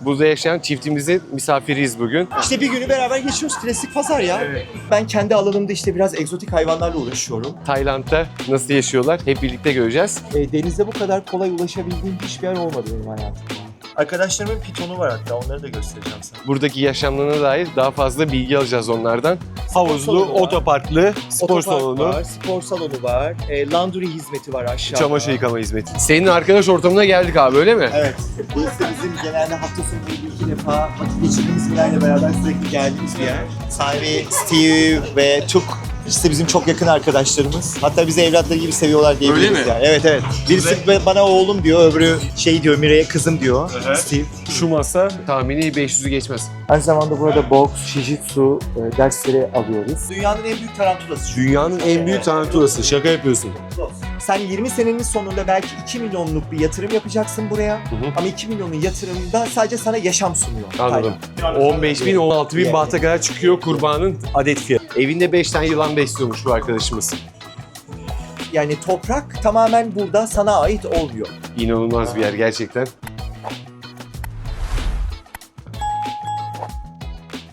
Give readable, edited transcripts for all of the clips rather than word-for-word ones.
Burada yaşayan çiftimizin misafiriyiz bugün. İşte bir günü beraber geçiyoruz. Klasik pazar ya. Evet. Ben kendi alanımda işte biraz egzotik hayvanlarla uğraşıyorum. Tayland'da nasıl yaşıyorlar hep birlikte göreceğiz. Denizde bu kadar kolay ulaşabildiğim hiçbir yer olmadı benim hayatımda. Arkadaşlarımın pitonu var hatta, onları da göstereceğim sana. Buradaki yaşamlarına dair daha fazla bilgi alacağız onlardan. Havuzlu, salonu var. Otoparklı, spor Otopark salonu, var, spor salonu var, laundry hizmeti var aşağıda. çamaşır yıkama hizmeti. Senin arkadaş ortamına geldik abi, öyle mi? Evet. Burası da bizim genelde hafta sonu bir iki defa vakit geçirdiğimiz birlerle beraber sürekli geldiğimiz bir yer. Sahibi Steve ve Tuk işte bizim çok yakın arkadaşlarımız. Hatta bizi evlatları gibi seviyorlar diyebiliriz. Öyle mi? Yani. Evet evet. Birisi bana oğlum diyor, öbürü şey diyor, Mire'ye kızım diyor. Steve. Şu masa tahmini 500'ü geçmez. Aynı zamanda burada boks, jiu-jitsu dersleri alıyoruz. Dünyanın en büyük tarantulası. Dünyanın en büyük tarantulası. Şaka yapıyorsun. Sen 20 senenin sonunda belki 2 milyonluk bir yatırım yapacaksın buraya. Ama 2 milyonun yatırımda sadece sana yaşam sunuyor. Anladım. 15 bin, 16 bin bahta kadar çıkıyor kurbanın adet fiyatı. Evinde 5 tane yılan besliyormuş bu arkadaşımız. Yani toprak tamamen burada sana ait olmuyor. İnanılmaz bir yer gerçekten.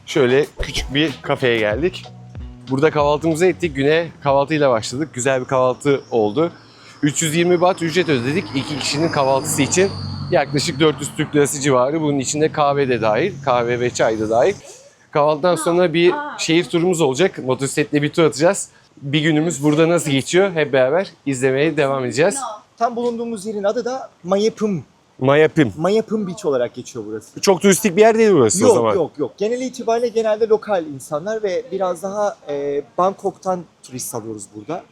Şöyle küçük bir kafeye geldik. Burada kahvaltımızı ettik. Güne kahvaltıyla başladık. Güzel bir kahvaltı oldu. 320 baht ücret ödedik 2 kişinin kahvaltısı için. Yaklaşık 400 Türk lirası civarı. Bunun içinde kahve de dahil. Kahve ve çay da dahil. Kahvaltıdan sonra bir şehir turumuz olacak. Motosikletle bir tur atacağız. Bir günümüz burada nasıl geçiyor hep beraber izlemeye devam edeceğiz. Tam bulunduğumuz yerin adı da Mayapım. Mayapim. Mayapım Beach olarak geçiyor burası. Çok turistik bir yer değil burası o zaman. Yok. Genel itibariyle genelde lokal insanlar ve biraz daha Bangkok'tan turist alıyoruz burada.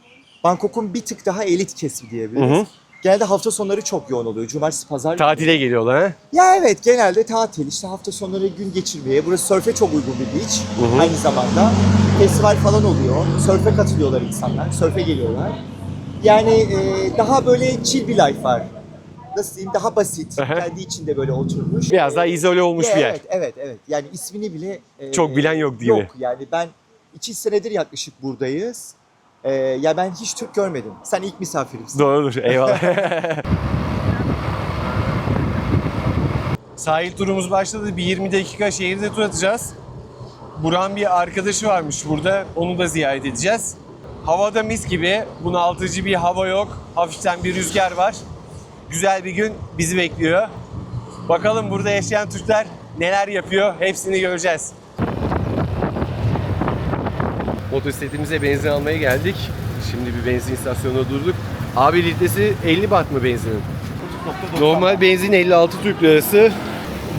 Bangkok'un bir tık daha elit kesimi diyebiliriz. Hı hı. Genelde hafta sonları çok yoğun oluyor. Cumartesi, pazar. Tatile geliyorlar ha? Ya evet, genelde tatil, işte hafta sonları gün geçirmeye. Burası sörfe çok uygun bir beach. Hı hı. Aynı zamanda festival falan oluyor. Sörfe katılıyorlar insanlar, sörfe geliyorlar. Yani daha böyle chill bir life var. Nasıl diyeyim, daha basit, Aha. kendi içinde böyle oturmuş. Biraz daha izole olmuş bir yer. Evet. Yani ismini bile Çok bilen yok değil mi? Yok yani ben 2 senedir yaklaşık buradayız. Ya ben hiç Türk görmedim. Sen ilk misafirimsin. Doğrudur, eyvallah. Sahil turumuz başladı. Bir 20 dakika şehirde tur atacağız. Burak'ın bir arkadaşı varmış burada. Onu da ziyaret edeceğiz. Havada mis gibi. Bunaltıcı bir hava yok. Hafiften bir rüzgar var. Güzel bir gün bizi bekliyor. Bakalım burada yaşayan Türkler neler yapıyor. Hepsini göreceğiz. Motosikletimize benzin almaya geldik. Şimdi bir benzin istasyonuna durduk. Abi litresi 50 baht mı benzinin? Normal benzin 56 Türk lirası.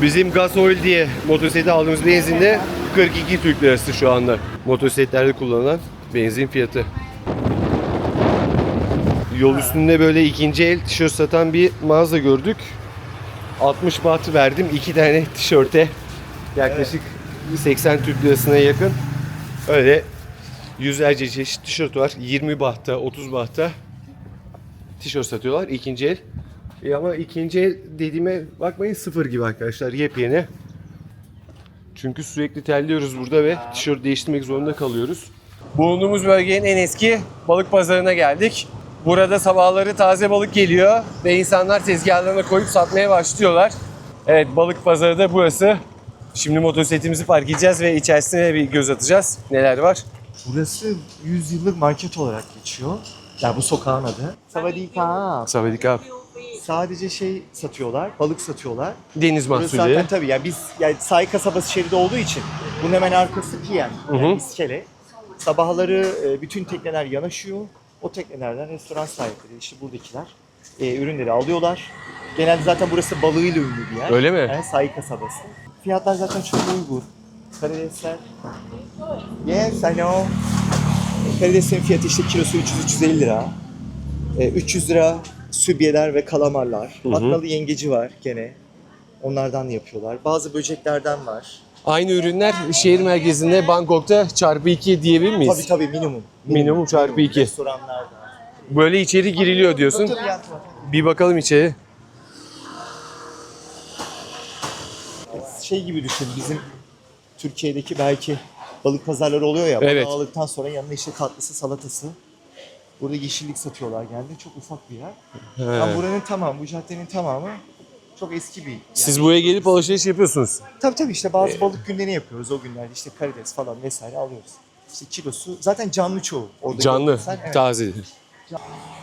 Bizim Gasoil diye motosiklete aldığımız benzinde 42 Türk lirası şu anda. Motosikletlerde kullanılan benzin fiyatı. Yol üstünde böyle ikinci el tişört satan bir mağaza gördük. 60 baht verdim 2 tane tişörte. Yaklaşık 80 Türk lirasına yakın. Öyle yüzlerce çeşit tişört var. 20 bahta, 30 bahta tişört satıyorlar ikinci el. Ama ikinci el dediğime bakmayın, sıfır gibi arkadaşlar, yepyeni. Çünkü sürekli terliyoruz burada ve tişört değiştirmek zorunda kalıyoruz. Bulunduğumuz bölgenin en eski balık pazarına geldik. Burada sabahları taze balık geliyor ve insanlar tezgahlarına koyup satmaya başlıyorlar. Evet, balık pazarı da burası. Şimdi motosikletimizi park edeceğiz ve içerisine bir göz atacağız. Neler var? Burası 100 yıllık market olarak geçiyor. Ya bu sokağın adı. Savadika. Savadika. Sadece şey satıyorlar, balık satıyorlar. Deniz Burası mahsulü. zaten tabii yani biz yani sahil kasabası şeridi olduğu için bunun hemen arkası Piyen, yani iskele. Sabahları bütün tekneler yanaşıyor. O teknelerden restoran sahipleri, işte buradakiler ürünleri alıyorlar. Genelde zaten burası balığıyla ünlü bir yer. Öyle mi? Yani sahil kasabası. Fiyatlar zaten çok uygun. Karidesler. Yes, I know. Karideslerin fiyatı işte kilosu 300-350 lira. 300 lira sübyeler ve kalamarlar. Atnalı yengeci var gene. Onlardan yapıyorlar. Bazı böceklerden var. Aynı ürünler şehir merkezinde Bangkok'ta çarpı 2 diyebilir miyiz? Tabii minimum. Minimum çarpı 2. Restoranlarda. Böyle içeri giriliyor diyorsun. Tabii. Bir bakalım içeri. Şey gibi düşün, bizim Türkiye'deki belki balık pazarları oluyor ya. Evet. Balığı aldıktan sonra yanına işte tatlısı, salatası. Burada yeşillik satıyorlar genelde. Çok ufak bir yer. Ama buranın tamamı, bu caddenin tamamı Çok eski bir. Siz buraya gelip alışveriş yapıyorsunuz. Tabii işte bazı balık günlerini yapıyoruz. O günlerde işte karides falan vesaire alıyoruz. İşte kilosu zaten canlı çoğu. Orada Canlı, görürsen, evet. taze.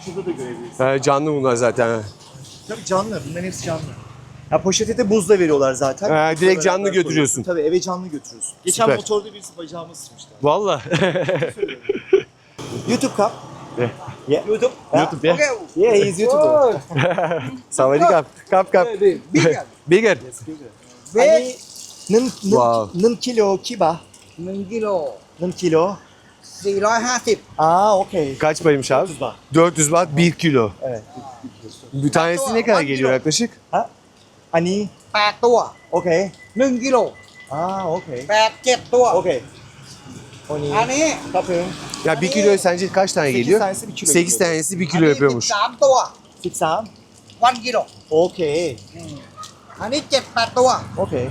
Şurada da görebilirsin. Canlı bunlar zaten. Tabii canlı. Bunların hepsi canlı. Ya poşete de buzla veriyorlar zaten. Direkt Buzla canlı beraber götürüyorsun. koyuyorsun. Tabii eve canlı götürüyorsun. Geçen Süper. motorda birisi bacağımı ısırmıştı. Valla. YouTube kap. Yeah. Yeah. YouTube. YouTube, yeah. Okay. Yeah, he's YouTuber. Savadi kap. Bigger. Bigger. Ani Wow. num kilo kiba. 1 kilo. Num kilo. 450. Okey. Kaç paymış abi? 400 baht. 400 baht 1 kilo. Evet. Bir tanesi ne kadar geliyor yaklaşık? Ani 8 ตัว okey. 1 kilo okey. 8 7 ตัว Okey. Oni. อันนี้ Kapım. Ya 1 kilo sence kaç tane 8 geliyor? tanesi 1 kilo. 8 tanesi 1 อัน kilo นี้ yapıyormuş. 13 ตัว 13. 1 กิโล Okey. อันนี้7 8 ตัว Okey.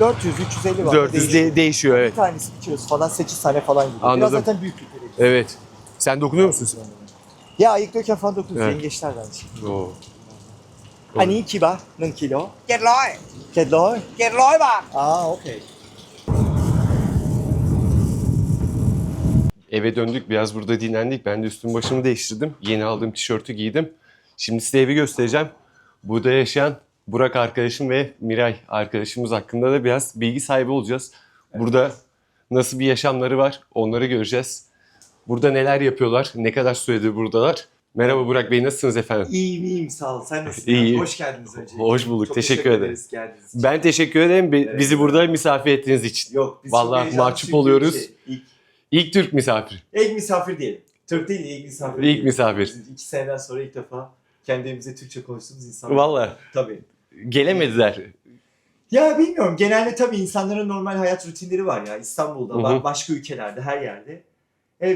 400 350 var. 400 değişiyor evet. Bir tanesi 1 kilosu falan 8 tane falan gidiyor. Anladım. Biraz zaten büyüklükleri. Evet. Sen dokunuyor musun sen? Ya ayıklıyorken falan dokunuyoruz. Evet. Yengeçlerden çıkıyor. Oo. Ani kiba. Num kilo. 700 700. 700 บาท Okey. Eve döndük, biraz burada dinlendik. Ben de üstüm başımı değiştirdim. Yeni aldığım tişörtü giydim. Şimdi size evi göstereceğim. Burada yaşayan Burak arkadaşım ve Miray arkadaşımız hakkında da biraz bilgi sahibi olacağız. Burada nasıl bir yaşamları var onları göreceğiz. Burada neler yapıyorlar, ne kadar süredir buradalar. Merhaba Burak Bey, nasılsınız efendim? İyiyim sağ ol. Sen nasılsın? İyi. Hoş geldiniz öncelikle. Hoş bulduk, Çok teşekkür ederim. geldiğiniz için. Ben teşekkür ederim Evet. bizi burada misafir ettiğiniz için. Yok biz Vallahi çok heyecanlıyız mahcup çünkü oluyoruz. ilk İlk Türk misafir. misafir diyelim. Türk değil ilk misafir. İlk diyelim. misafir. Biz 2 seneden sonra ilk defa kendi evimize Türkçe konuştuğumuz insanlar. Vallahi Tabii. gelemediler. Ya bilmiyorum. Genelde tabii insanların normal hayat rutinleri var ya. İstanbul'da, Hı hı. başka ülkelerde, her yerde.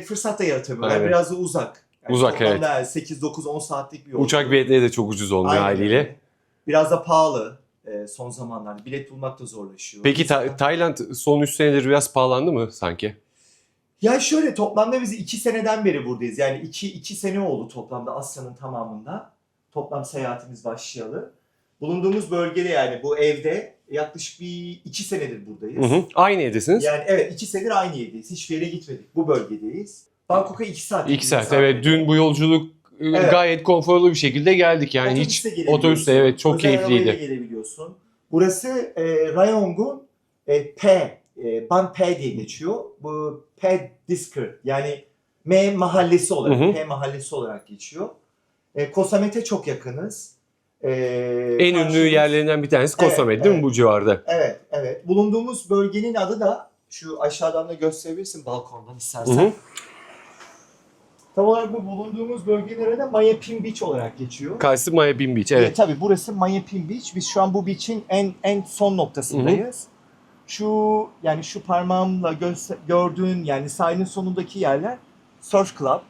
Fırsat da yaratamıyorlar. Aynen. Biraz da uzak. Uzak, toplamda 8, 9, 10 saatlik bir yol. Uçak biletleri de çok ucuz olmuyor Aynen haliyle. öyle. Biraz da pahalı son zamanlarda. Bilet bulmak da zorlaşıyor. Peki İnsanlar- Tayland son 3 senedir biraz pahalandı mı sanki? Ya şöyle toplamda biz 2 seneden beri buradayız. Yani 2 sene oldu toplamda Asya'nın tamamında. Toplam seyahatimiz başlayalı. Bulunduğumuz bölgede yani bu evde yaklaşık bir 2 senedir buradayız. Hı hı. Aynı evdesiniz. Yani evet 2 senedir aynı evdeyiz. Hiçbir yere gitmedik. Bu bölgedeyiz. Bangkok'a 2 saat. 2 saat evet. Dün bu yolculuk Evet. gayet konforlu bir şekilde geldik yani Otobüste hiç gelebiliyorsun. otobüste evet çok Özel arabayla keyifliydi. gelebiliyorsun. Burası Rayong'un Ban P diye geçiyor. Bu P District yani M mahallesi olarak, Hı hı. P mahallesi olarak geçiyor. Koh Samet'e çok yakınız. En ünlü yerlerinden bir tanesi Koh Evet, Samet değil mi evet. bu civarda? Evet, evet. Bulunduğumuz bölgenin adı da şu aşağıdan da gösterebilirsin balkondan Hı istersen. hı. Tam olarak bu bulunduğumuz bölgenin adı da Mayapin Beach olarak geçiyor. Karşısı Maya Bin Beach evet. Tabii burası Mayapin Beach. Biz şu an bu beach'in en son noktasındayız. Şu yani şu parmağımla gördüğün yani sahilin sonundaki yerler surf club.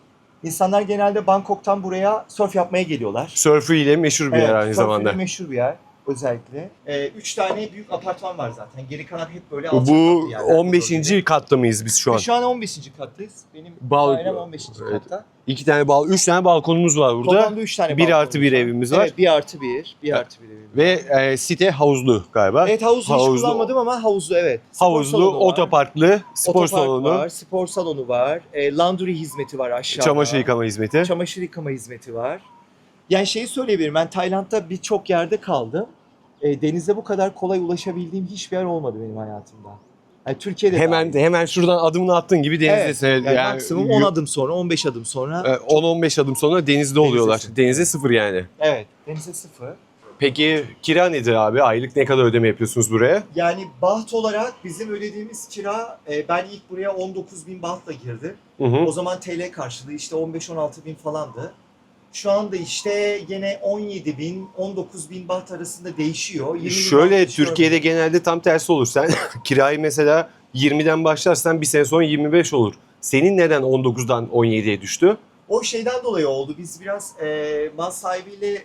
İnsanlar genelde Bangkok'tan buraya surf yapmaya geliyorlar. Sörfü ile meşhur bir yer aynı zamanda. surf meşhur bir yer özellikle. 3 tane büyük apartman var zaten. Geri kalan hep böyle alçak Bu katlı yerler. 15. katta mıyız biz şu an? Şu an 15. kattayız. Benim Bal- dairem 15. Evet. katta. 3 tane balkonumuz var burada. Toplamda 3 tane 1 balkonumuz artı 1 var. evimiz var. Evet 1 artı 1. 1 artı 1 evimiz. Ve site havuzlu galiba. Evet havuzu hiç Havuzlu. kullanmadım ama havuzlu evet. Spor Havuzlu, salonu var. otoparklı, spor Otopark salonu, var, spor salonu var, laundry hizmeti var aşağıda. çamaşır yıkama hizmeti. Çamaşır yıkama hizmeti var. Yani şeyi söyleyebilirim, ben Tayland'da birçok yerde kaldım. Denize bu kadar kolay ulaşabildiğim hiçbir yer olmadı benim hayatımda. Yani Türkiye'de Hemen şuradan adımını attığın gibi denizdesin. evet, yani maksimum 10 adım sonra, 15 adım sonra. 10-15 adım sonra denizde oluyorlar. sıfır. Denize sıfır yani. Evet, denize sıfır. Peki kira nedir abi? Aylık ne kadar ödeme yapıyorsunuz buraya? Yani baht olarak bizim ödediğimiz kira, ben ilk buraya 19.000 bahtla girdim. Hı hı. O zaman TL karşılığı işte 15-16 bin falandı. Şu anda işte gene 17 bin, 19 bin baht arasında değişiyor. 20 bin Şöyle baht Türkiye'de genelde tam tersi olur. Sen kirayı mesela 20'den başlarsan bir sene sonra 25 olur. Senin neden 19'dan 17'ye düştü? O şeyden dolayı oldu. Biz biraz mal sahibiyle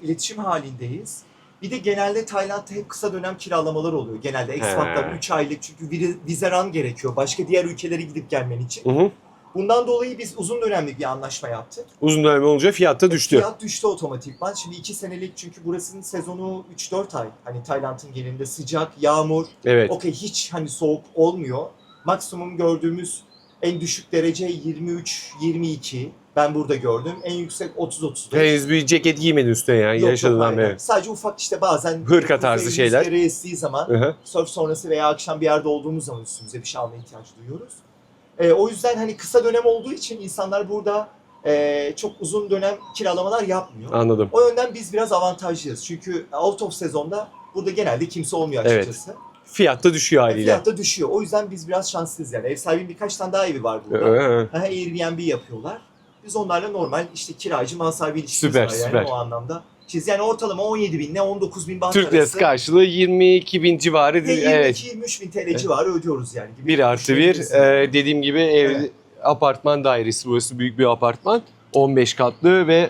iletişim halindeyiz. Bir de genelde Tayland'da hep kısa dönem kiralamalar oluyor. Genelde ekspatlar He. 3 aylık çünkü vize ran gerekiyor. Başka diğer ülkelere gidip gelmen için. Hı hı. Bundan dolayı biz uzun dönemli bir anlaşma yaptık. Uzun dönem olunca fiyatta düştü. Fiyat düştü otomatikman. Şimdi 2 senelik çünkü burasının sezonu 3-4 ay. Hani Tayland'ın genelinde sıcak, yağmur. Evet. Okey, hiç hani soğuk olmuyor. Maksimum gördüğümüz en düşük derece 23-22. Ben burada gördüm. En yüksek 30-35. Henüz bir ceket giymedin üstüne yani Yok, yaşadığından aynen. beri. Sadece ufak işte bazen Hırka tarzı kuzey şeyler. rüzgarı estiği zaman Hı hı. surf sonrası veya akşam bir yerde olduğumuz zaman üstümüze bir şey alma ihtiyacı duyuyoruz. O yüzden hani kısa dönem olduğu için insanlar burada çok uzun dönem kiralamalar yapmıyor. Anladım. O yönden biz biraz avantajlıyız. Çünkü out of sezonda burada genelde kimse olmuyor Evet. açıkçası. Fiyat da düşüyor haliyle. Fiyat da düşüyor. O yüzden biz biraz şanslıyız yani. Ev sahibinin birkaç tane daha evi var burada. Airbnb yapıyorlar. Biz onlarla normal işte kiracı mal sahibi ilişkimiz Süper, var yani süper. o anlamda. Yani ortalama 17 bin ile 19 bin baht Türk lirası arası. karşılığı 22 bin civarı. Evet. 22-23 bin TL civarı ödüyoruz yani. Gibi 1+1. düşünebiliriz. Dediğim gibi ev, Evet. apartman dairesi, burası büyük bir apartman. 15 katlı ve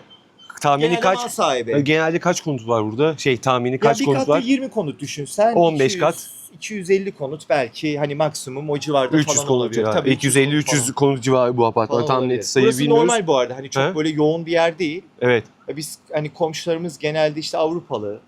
tahmini Genelde kaç? mal sahibi. Genelde kaç konut var burada? Tahmini kaç bir konut katta var? 20 konut düşünsen. 15 200, kat. 250 konut belki hani maksimum o civarda 300 falan konut olabilir. ya. Tabii 250-300 konut civarı bu apartman. falan Tam olabilir. net sayı Burası bilmiyoruz. normal bu arada. Hani çok He? böyle yoğun bir yer değil. Evet. Biz hani komşularımız genelde işte Avrupalı,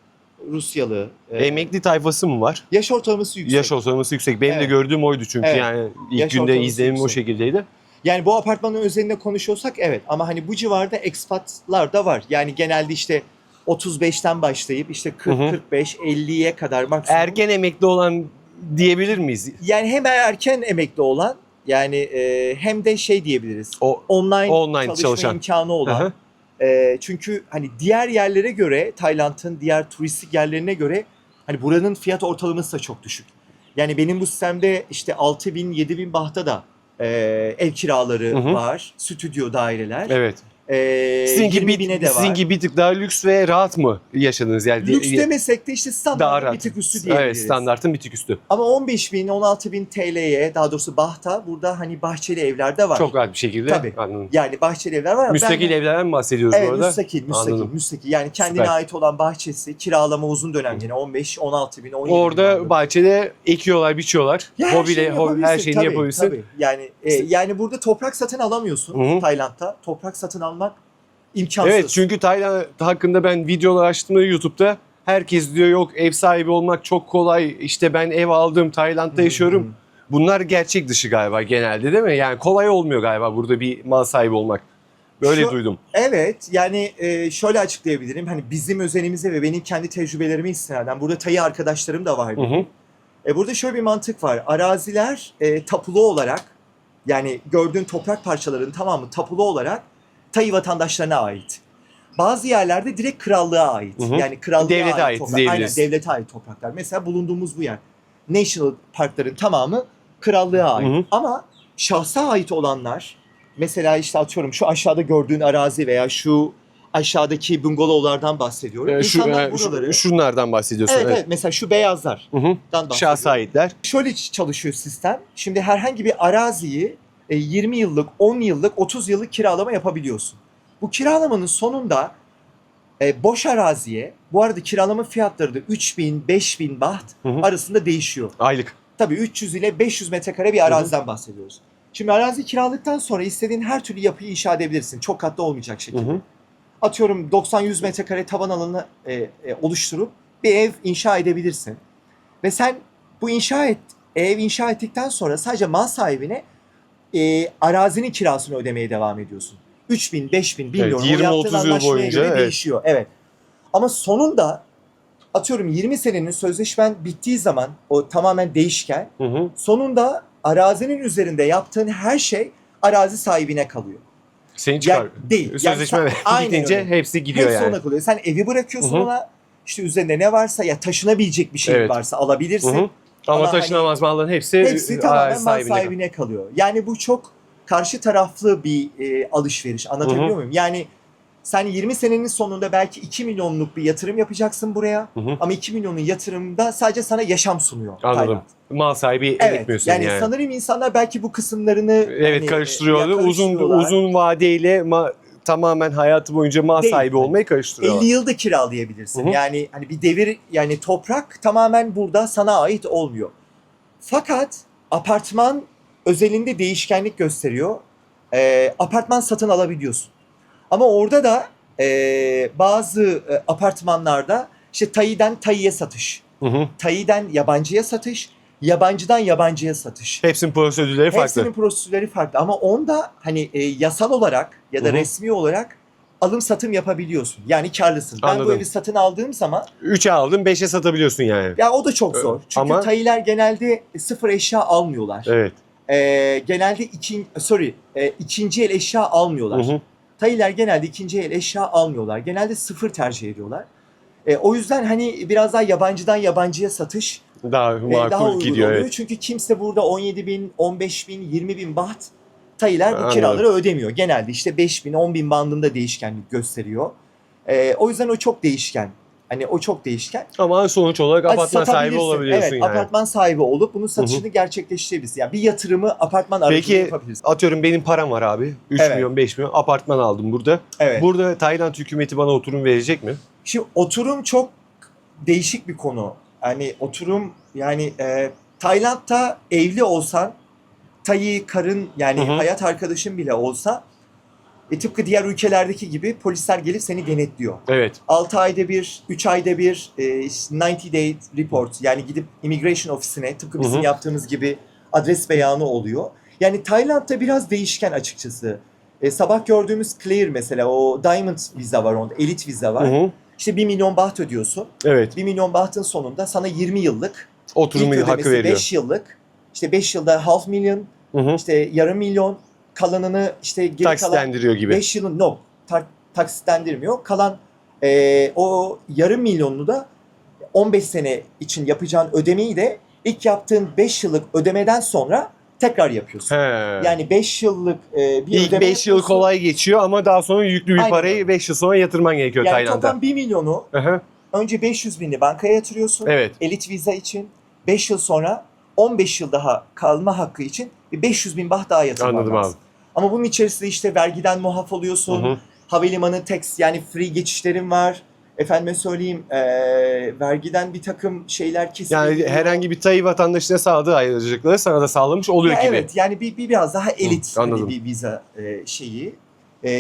Rusyalı. Emekli tayfası mı var? Yaş ortalaması yüksek. Yaş ortalaması yüksek. Benim de Evet. gördüğüm oydu çünkü Evet. yani ilk Yaş günde ortalaması izlenimim o yüksek. şekildeydi. Yani bu apartmanın özelinde konuşuyorsak evet. Ama hani bu civarda expatlar da var. Yani genelde işte 35'ten başlayıp işte 40-45-50'ye kadar maksimum. Erken emekli olan diyebilir miyiz? Yani hem erken emekli olan yani hem de şey diyebiliriz. Online çalışma çalışan. imkanı olan. Hı hı. Çünkü hani diğer yerlere göre Tayland'ın diğer turistik yerlerine göre hani buranın fiyat ortalaması da çok düşük. Yani benim bu sistemde işte 6.000-7.000 bahta da ev kiraları Hı hı. var. Stüdyo daireler. Evet. 20 bine de var. Sizinki bir tık daha lüks ve rahat mı yaşadınız? Yani Lüks demesek de işte daha standart rahat. bir tık üstü diyebiliriz. Evet, standartın bir tık üstü. Ama 15.000, 16.000 TL'ye daha doğrusu bahta burada hani bahçeli evler de var. Çok rahat bir şekilde. Tabii. Anladım. Yani bahçeli evler var ama Müstakil evlerden mi bahsediyoruz evet, bu arada? müstakil. Anladım. Yani kendine Süper. ait olan bahçesi, kiralama uzun dönem yine 15, 16 bin, 17 bin. Orada bahçede ekiyorlar, biçiyorlar. Her şeyini yapabilirsin. Tabii. Yani burada toprak satın alamıyorsun Hı hı. Tayland'da. Toprak satın almak imkansız. Evet, çünkü Tayland hakkında ben videolar açtığımda YouTube'da herkes diyor yok ev sahibi olmak çok kolay. İşte ben ev aldım, Tayland'da yaşıyorum. Bunlar gerçek dışı galiba genelde değil mi? Yani kolay olmuyor galiba burada bir mal sahibi olmak. Böyle duydum. Evet yani şöyle açıklayabilirim. Hani bizim özelimize ve benim kendi tecrübelerime istinaden burada Tayı arkadaşlarım da vardı. Hı hı. Burada şöyle bir mantık var. Araziler tapulu olarak yani gördüğün toprak parçalarının tamamı tapulu olarak Tayı vatandaşlarına ait. Bazı yerlerde direkt krallığa ait. Hı hı. Yani krallığa Devlete ait toprak. Aynen diyebiliriz. devlete ait topraklar. Mesela bulunduğumuz bu yer. National parkların tamamı krallığa ait. Hı hı. Ama şahsa ait olanlar mesela işte atıyorum şu aşağıda gördüğün arazi veya şu aşağıdaki bungalovlardan bahsediyorum. İnsanlar buraları... Şunlardan bahsediyorsun. Evet, mesela şu beyazlardan Hı hı. bahsediyorum. Şahsa aitler. Şöyle çalışıyor sistem. Şimdi herhangi bir araziyi 20 yıllık, 10 yıllık, 30 yıllık kiralama yapabiliyorsun. Bu kiralamanın sonunda boş araziye, bu arada kiralama fiyatları da 3.000-5.000 baht Hı hı. arasında değişiyor. Aylık. Tabii 300 ile 500 metrekare bir araziden bahsediyoruz. Şimdi arazi kiraladıktan sonra istediğin her türlü yapıyı inşa edebilirsin. Çok katlı olmayacak şekilde. Hı hı. Atıyorum 90-100 metrekare taban alanı oluşturup bir ev inşa edebilirsin. Ve sen bu ev inşa ettikten sonra sadece mal sahibine arazinin kirasını ödemeye devam ediyorsun. 3.000, 5.000 bilmiyorum. Evet, O yaptığın 20-30 yıl anlaşmaya boyunca, göre evet. değişiyor. Evet. Ama sonunda atıyorum 20 senenin sözleşmen bittiği zaman o tamamen değişken. Hı hı. Sonunda arazinin üzerinde yaptığın her şey arazi sahibine kalıyor. Seni çıkar. Yani değil. Sözleşme Yani aynen bitince öyle. hepsi gidiyor Hepsi yani. ona kalıyor. Sen evi bırakıyorsun Hı hı. ona. İşte üzerinde ne varsa ya taşınabilecek bir şey Evet. varsa alabilirsin. Hı hı. Ama Ama taşınamaz malların hepsi tamamen arazi mal sahibine kalıyor. sahibine kalıyor. Yani bu çok karşı taraflı bir alışveriş. Anlatabiliyor Hı hı. muyum? Yani sen 20 senenin sonunda belki 2 milyonluk bir yatırım yapacaksın buraya. Hı hı. Ama 2 milyonun yatırımda sadece sana yaşam sunuyor. Anladım. Tayland. Mal sahibi Evet. etmiyor seni yani. Sanırım insanlar belki bu kısımlarını Evet, hani, karıştırıyordu. karıştırıyorlar. Uzun vadeyle tamamen hayatı boyunca mal Değil. sahibi olmayı karıştırıyorlar. 50 yılda kiralayabilirsin. Hı hı. Yani hani bir devir yani toprak tamamen burada sana ait olmuyor. Fakat apartman özelinde değişkenlik gösteriyor. apartman satın alabiliyorsun. Ama orada da bazı apartmanlarda işte Tayiden Tayi'ye satış, Hı hı. Tayiden yabancıya satış, yabancıdan yabancıya satış. Hepsinin prosedürleri farklı. Hepsinin prosedürleri farklı ama onda hani yasal olarak ya da Hı hı. resmi olarak alım satım yapabiliyorsun. Yani karlısın. Ben bu Anladım. evi satın aldığım zaman 3'e aldın 5'e satabiliyorsun yani. ya o da çok zor. Çünkü Ama- Tayiler genelde sıfır eşya almıyorlar. Evet. Genelde ikinci el eşya almıyorlar. Hı hı. Tayiler genelde ikinci el eşya almıyorlar. Genelde sıfır tercih ediyorlar. O yüzden hani biraz daha yabancıdan yabancıya satış Daha makul daha uygun gidiyor. oluyor. Evet. Çünkü kimse burada 17 bin, 15 bin, 20 bin baht Tayiler bu Anladım. kiraları ödemiyor. Genelde işte 5 bin, 10 bin bandında değişkenlik gösteriyor. O yüzden o çok değişken. Hani o çok değişken. Ama sonuç olarak apartman sahibi Satabilirsin. olabiliyorsun evet, yani. apartman sahibi olup bunun satışını gerçekleştirebilirsin. Yani bir yatırımı apartman aracılığıyla Peki yapabilirsin. atıyorum benim param var abi. 3 Evet. milyon 5 milyon apartman aldım burada. Evet. Burada Tayland hükümeti bana oturum verecek mi? Şimdi oturum çok değişik bir konu. Hani oturum yani Tayland'da evli olsan Tayi karın yani Hı hı. hayat arkadaşın bile olsa tıpkı diğer ülkelerdeki gibi polisler gelip seni denetliyor. Evet. 6 ayda bir, 3 ayda bir 90 day report yani gidip immigration ofisine tıpkı bizim Hı hı. yaptığımız gibi adres beyanı oluyor. Yani Tayland'da biraz değişken açıkçası. Sabah gördüğümüz Clear mesela o Diamond viza var onda, Elite viza var. Hı hı. İşte 1 milyon baht ödüyorsun. Evet. 1 milyon bahtın sonunda sana 20 yıllık, Oturum ilk hakkı ödemesi veriyor. 5 yıllık, işte 5 yılda half milyon, Hı hı. işte yarım milyon, kalanını işte geri kalan Taksitlendiriyor gibi. 5 yılın taksitlendirmiyor. Kalan o yarım milyonunu da 15 sene için yapacağın ödemeyi de ilk yaptığın 5 yıllık ödemeden sonra tekrar yapıyorsun. He. Yani 5 yıllık bir İlk ödeme 5 yıl yapıyorsun. kolay geçiyor ama daha sonra yüklü bir Aynen parayı öyle. 5 yıl sonra yatırman gerekiyor Yani Tayland'a. toplam 1 milyonu Hı hı. önce 500 bini bankaya yatırıyorsun. Evet. Elit viza için 5 yıl sonra 15 yıl daha kalma hakkı için bir 500 bin baht daha yatırman Anladım lazım. abi. Ama bunun içerisinde işte vergiden muaf oluyorsun. Hı hı. Havalimanı tax yani free geçişlerin var. Efendime söyleyeyim vergiden bir takım şeyler kesilıyor. Yani herhangi bir Tay vatandaşına sağladığı ayrıcalıkları sana da sağlamış oluyor Ya gibi. evet yani biraz daha elit anladım. hani bir viza şeyi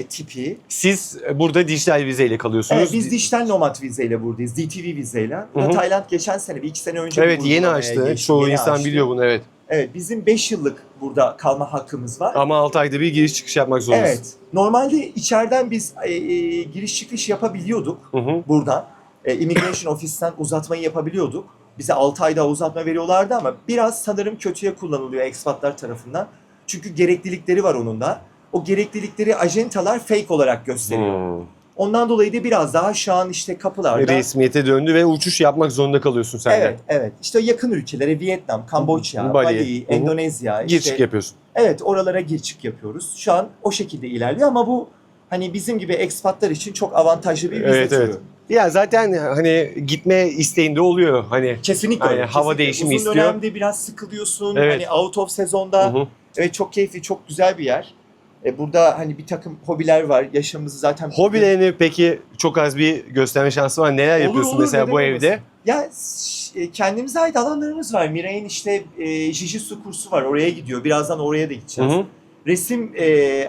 tipi. Siz burada dijital vizeyle kalıyorsunuz. Evet, biz dijital nomad vizeyle buradayız. DTV vizeyle. Bu da Hı hı. Tayland geçen sene, bir iki sene önce Evet, bu yeni uygulamaya açtı. geçti, Çoğu yeni insan açtı. biliyor bunu, evet. Evet, bizim 5 yıllık burada kalma hakkımız var. Ama 6 ayda bir giriş çıkış yapmak zorundasın. Evet. Normalde içeriden biz giriş çıkış yapabiliyorduk Hı hı. buradan. Immigration ofisten uzatmayı yapabiliyorduk. Bize 6 ay daha uzatma veriyorlardı ama biraz sanırım kötüye kullanılıyor ekspatlar tarafından. Çünkü gereklilikleri var onun da. O gereklilikleri ajentalar fake olarak gösteriyor. Hmm. Ondan dolayı da biraz daha şu an işte kapılarda... Resmiyete döndü ve uçuş yapmak zorunda kalıyorsun sen de. Evet, evet. İşte yakın ülkelere Vietnam, Kamboçya, Bali, Bali, hı hı. Endonezya. Gir işte, çık yapıyorsun. Evet, oralara gir çık yapıyoruz. Şu an o şekilde ilerliyor ama bu hani bizim gibi ekspatlar için çok avantajlı bir vize Evet, türü. evet. Ya zaten hani gitme isteğinde oluyor. Hani Kesinlikle Yani öyle. hava kesinlikle. değişimi Uzun istiyor. dönemde biraz sıkılıyorsun. Evet. Hani out of sezonda. Hı hı. Evet, çok keyifli, çok güzel bir yer. Burada hani bir takım hobiler var. Yaşamımızı zaten... Hobilerini peki çok az bir gösterme şansı var. Neler Olur, yapıyorsun olur, mesela neden bu olmasın? evde? Ya kendimize ait alanlarımız var. Miray'ın işte Jiu-Jitsu kursu var. Oraya gidiyor. Birazdan oraya da Hı gideceğiz. hı. Resim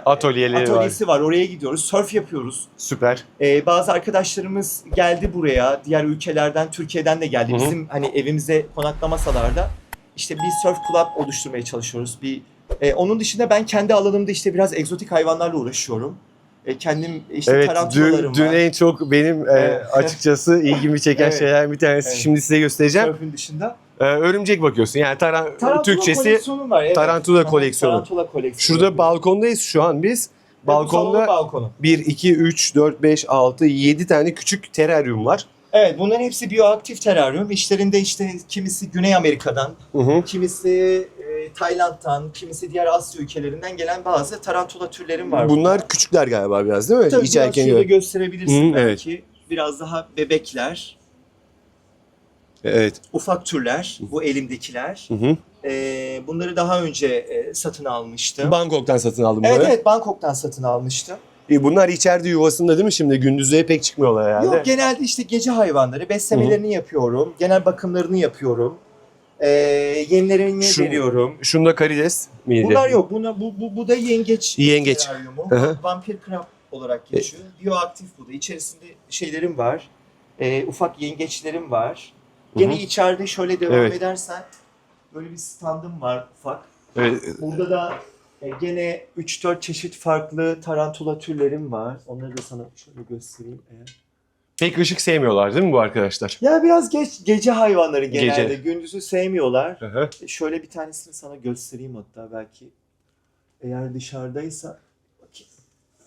Atölyeleri var. atölyesi var. Oraya gidiyoruz. Surf yapıyoruz. Süper. Bazı arkadaşlarımız geldi buraya. Diğer ülkelerden, Türkiye'den de geldi. Hı hı. Bizim hani evimize konaklamasalar da işte bir surf club oluşturmaya çalışıyoruz. Onun dışında ben kendi alanımda işte biraz egzotik hayvanlarla uğraşıyorum. Kendim işte Evet, tarantulalarım dün var. en çok benim Evet. açıkçası ilgimi çeken Evet. şeyler bir tanesi. Evet. Şimdi size göstereceğim. Surf'ün dışında. Örümcek bakıyorsun. Yani Tarantula Türkçesi koleksiyonum var. Evet. tarantula Aha, koleksiyonu. Tarantula koleksiyonu. Şurada yapıyorum. balkondayız şu an biz. Ve bu salonun Balkonda balkonu. 1, 2, 3, 4, 5, 6, 7 tane küçük teraryum var. Evet, bunların hepsi biyoaktif teraryum. İşlerinde işte kimisi Güney Amerika'dan, Hı hı. kimisi Tayland'dan, kimisi diğer Asya ülkelerinden gelen bazı tarantula türlerim var. Bunlar küçükler galiba biraz değil mi? Tabii İç biraz erken şöyle göre. gösterebilirsin Hı, belki. Biraz daha bebekler, Evet. ufak türler, bu elimdekiler. Hı hı. Bunları daha önce satın almıştım. Bangkok'tan satın aldım Evet bunları. evet, Bangkok'tan satın almıştım. Bunlar içeride yuvasında değil mi şimdi? Gündüzleri pek çıkmıyorlar herhalde. Yok, genelde işte gece hayvanları beslemelerini yapıyorum. Genel bakımlarını yapıyorum. Yemlerini Şu- veriyorum. Şunda karides miydi? Bunlar yok. Bu da yengeç. Yengeç. teraryumu. Hı hı. Vampir krab olarak geçiyor. Bioaktif bu da. İçerisinde şeylerim var. Ufak yengeçlerim var. Gene Hı hı. içeride şöyle devam Evet. edersen böyle bir standım var ufak. Evet. Burada da gene 3-4 çeşit farklı tarantula türlerim var. Onları da sana şöyle göstereyim eğer. Pek ışık sevmiyorlar değil mi bu arkadaşlar? Ya biraz gece hayvanları genelde. Gece. Gündüzü sevmiyorlar. Hı hı. Şöyle bir tanesini sana göstereyim hatta belki. Eğer dışarıdaysa bakayım.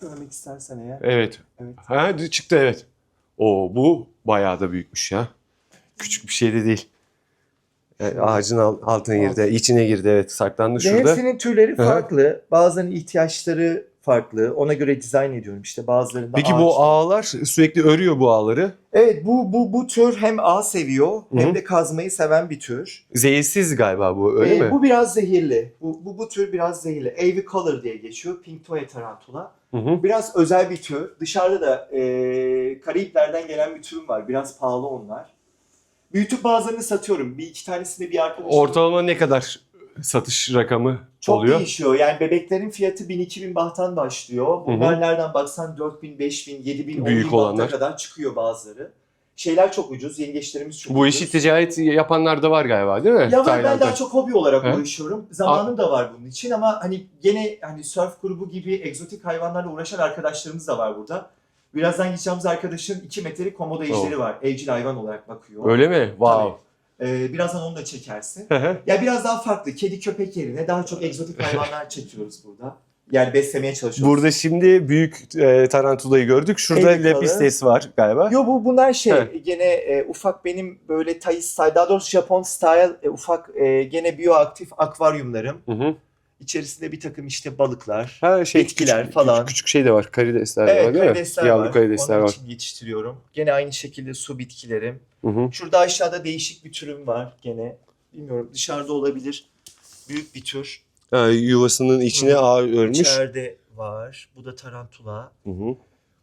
Görmek istersen eğer. Evet. Evet. Ha, çıktı evet. Oo, bu bayağı da büyükmüş ya. Küçük bir şey de değil. Ağacın altına girdi, içine girdi, evet, saklandı Ve şurada. hepsinin türleri Hı hı. farklı. Bazılarının ihtiyaçları farklı. Ona göre dizayn ediyorum işte bazılarında Peki ağaç. bu ağlar sürekli örüyor bu ağları. Evet bu tür hem ağ seviyor Hı hı. hem de kazmayı seven bir tür. Zehirsiz galiba bu, öyle mi? Bu biraz zehirli. Bu tür biraz zehirli. Avicolor diye geçiyor. Pink Toya tarantula. Hı hı. Biraz özel bir tür. Dışarıda da Karayipler'den gelen bir türüm var. Biraz pahalı onlar. Büyütüp bazılarını satıyorum. Bir iki tanesini bir arkadaşım. Ortalama ne kadar satış rakamı Çok oluyor? değişiyor. Yani bebeklerin fiyatı 1000-2000 bahttan başlıyor. Bunlar nereden baksan 4000, 5000, 7000, Büyük 10.000 bahta olanlar. kadar çıkıyor bazıları. Şeyler çok ucuz. Yengeçlerimiz çok Bu ucuz. işi ticaret yapanlar da var galiba değil mi? Ya ben Tayland'da. daha çok hobi olarak He? uğraşıyorum. Zamanım da var bunun için ama hani gene hani surf grubu gibi egzotik hayvanlarla uğraşan arkadaşlarımız da var burada. Birazdan gideceğimiz arkadaşın 2 metrelik komodo ejderi var. Evcil hayvan olarak bakıyor. Öyle mi? Wow. Birazdan onu da çekersin. Hı hı. Ya biraz daha farklı. Kedi köpek yerine daha çok egzotik hayvanlar çekiyoruz burada. Yani beslemeye çalışıyoruz. Burada şimdi büyük tarantulayı gördük. Şurada Elikalı. lepistes var galiba. Yo bunlar şey He. gene ufak benim böyle Thai style, daha doğrusu Japon style ufak gene bioaktif akvaryumlarım. Hı hı. İçerisinde bir takım işte balıklar, Ha, bitkiler küçük, falan. Küçük şey de var. Karidesler de Evet, var değil mi? karidesler Yavru var. karidesler Onun var. için yetiştiriyorum. Gene aynı şekilde su bitkilerim. Hı hı. Şurada aşağıda değişik bir türüm var gene. Bilmiyorum dışarıda olabilir. Büyük bir tür. Ha, yuvasının içine Hı. ağ örmüş. İçeride var. Bu da tarantula. Hı hı.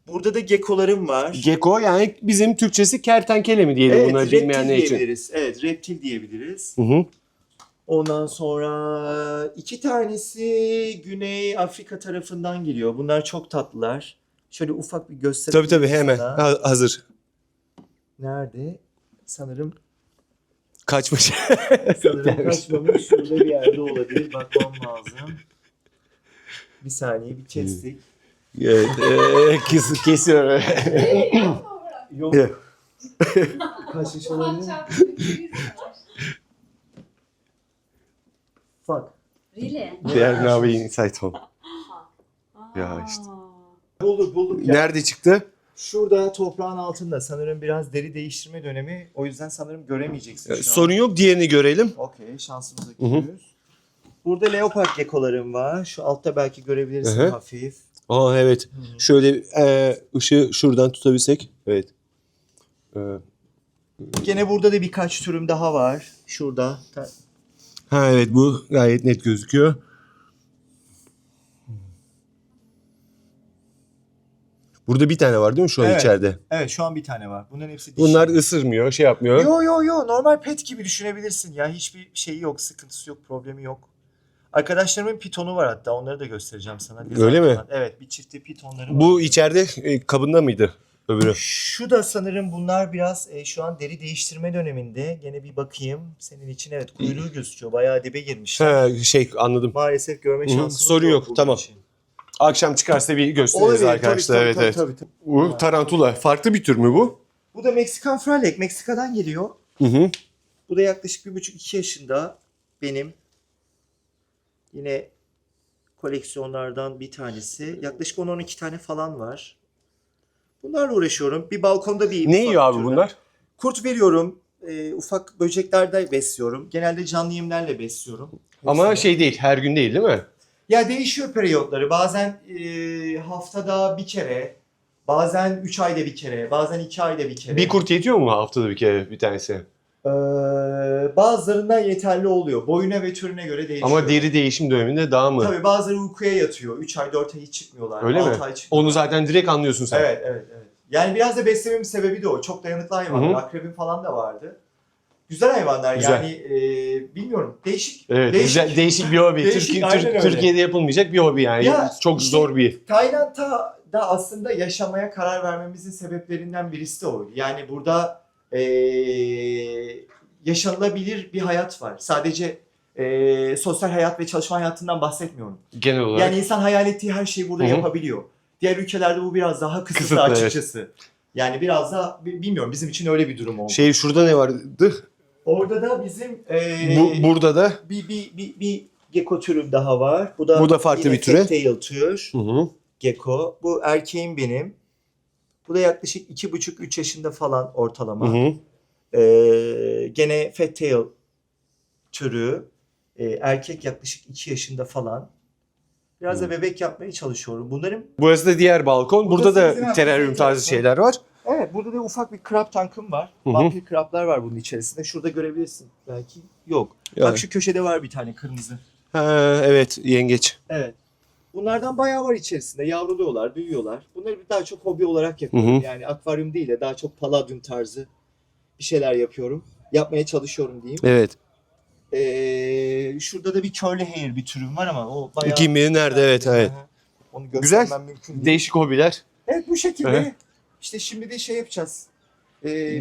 Burada da gekolarım var. Gecko, yani bizim Türkçesi kertenkele mi diyelim Evet, buna reptil bilmeyenler için? diyebiliriz. Evet, reptil diyebiliriz. Hı hı. Ondan sonra 2 tanesi Güney Afrika tarafından geliyor. Bunlar çok tatlılar. Şöyle ufak bir göstereyim. Tabii hemen sana. hazır. Nerede? Sanırım Kaçmış. kaçmamış. Şurada bir yerde olabilir. Bakmam lazım. Bir saniye bir kestik. Evet, kesiyor. Yok. Kaçmış olabilir. Fuck. Really? They are now inside home. Ya işte. Bulduk ya. Nerede çıktı? Şurada toprağın altında sanırım biraz deri değiştirme dönemi. O yüzden sanırım göremeyeceksin şu an. Sorun yok, diğerini görelim. Okey, şansımıza Hı hı. gidiyoruz. Burada leopard gekolarım var. Şu altta belki görebilirsin Hı hı. hafif. Aa evet. Şöyle ışığı şuradan tutabilsek. Evet. Gene burada da birkaç türüm daha var. Şurada. Ha evet, bu gayet net gözüküyor. Burada bir tane var değil mi şu an Evet. içeride? Evet, şu an bir tane var. Bunların hepsi dişi. Bunlar ısırmıyor, şey yapmıyor. Yo normal pet gibi düşünebilirsin ya. Hiçbir şeyi yok, sıkıntısı yok, problemi yok. Arkadaşlarımın pitonu var hatta. Onları da göstereceğim sana. Öyle mi? Evet, bir çifte pitonları var. Bu içeride kabında mıydı öbürü? Şu da sanırım bunlar biraz şu an deri değiştirme döneminde. Gene bir bakayım. Senin için evet kuyruğu gözüküyor. Bayağı dibe girmişler. Ha anladım. Maalesef görme Hı, şansımız sorun yok, bunun tamam. için. Akşam çıkarsa bir gösteririz arkadaşlar. Evet. Tabii. Bu tarantula. Farklı bir tür mü bu? Bu da Meksikan frelek. Meksika'dan geliyor. Hı hı. Bu da yaklaşık 1,5-2 yaşında benim. Yine koleksiyonlardan bir tanesi. Yaklaşık 10-12 tane falan var. Bunlarla uğraşıyorum. Bir balkonda bir... Ne ufak yiyor abi türden. bunlar? Kurt veriyorum. Ufak böceklerde besliyorum. Genelde canlı yemlerle besliyorum. Ama Hepsini. şey değil, her gün değil mi? Ya değişiyor periyotları. Bazen haftada bir kere, bazen 3 ayda bir kere, bazen 2 ayda bir kere. Bir kurt yetiyor mu haftada bir kere bir tanesi? Bazılarından yeterli oluyor. Boyuna ve türüne göre değişiyor. Ama deri değişim döneminde daha mı? Tabii bazıları uykuya yatıyor. 3 ay 4 ay hiç çıkmıyorlar. Öyle 6 mi? ay çıkmıyorlar. Onu zaten direkt anlıyorsun sen. Evet. Yani biraz da beslememin sebebi de o. Çok dayanıklı hayvanlar. Hı hı. Akrebin falan da vardı. Güzel hayvanlar Güzel. yani bilmiyorum değişik. Evet, değişik. değişik bir hobi. Değişik, aynen öyle. Türkiye'de yapılmayacak bir hobi yani. Ya, Çok işte- zor bir. Tayland'da da aslında yaşamaya karar vermemizin sebeplerinden birisi de oydu. Yani burada yaşanılabilir bir hayat var. Sadece sosyal hayat ve çalışma hayatından bahsetmiyorum. Genel olarak. Yani insan hayal ettiği her şeyi burada Hı hı. yapabiliyor. Diğer ülkelerde bu biraz daha kısıtlı, Kısıtlı, evet. açıkçası. Yani biraz da bilmiyorum bizim için öyle bir durum oldu. Şurada ne vardı? Orada da bizim Burada da. bir gecko türüm daha var. Bu da farklı yine bir türe. tail tür. Hı. Gecko. Bu erkeğim benim. Bu da yaklaşık 2,5-3 yaşında falan ortalama. Hı. Gene fat tail türü. Erkek yaklaşık 2 yaşında falan. Biraz da bebek yapmaya çalışıyorum. Bunların Burası da diğer balkon. Burası Burada bizim da teraryum bizim tarzı balkon. şeyler var. evet burada da ufak bir crab tankım var. Hı hı. Vampir crab'lar var bunun içerisinde. Şurada görebilirsin belki. Yok. Yani. Bak şu köşede var bir tane kırmızı. Ha, evet, yengeç. Evet. Bunlardan bayağı var içerisinde. Yavruluyorlar, büyüyorlar. Bunları daha çok hobi olarak yapıyorum. Hı hı. Yani akvaryum değil de daha çok palladium tarzı bir şeyler yapıyorum. Yapmaya çalışıyorum diyeyim. Evet. Şurada da bir curly hair bir türüm var ama o bayağı... Kim bilir nerede, evet, evet. Onu Güzel. göstermem mümkün değil. Değişik hobiler. Evet bu şekilde. Evet. İşte şimdi de şey yapacağız.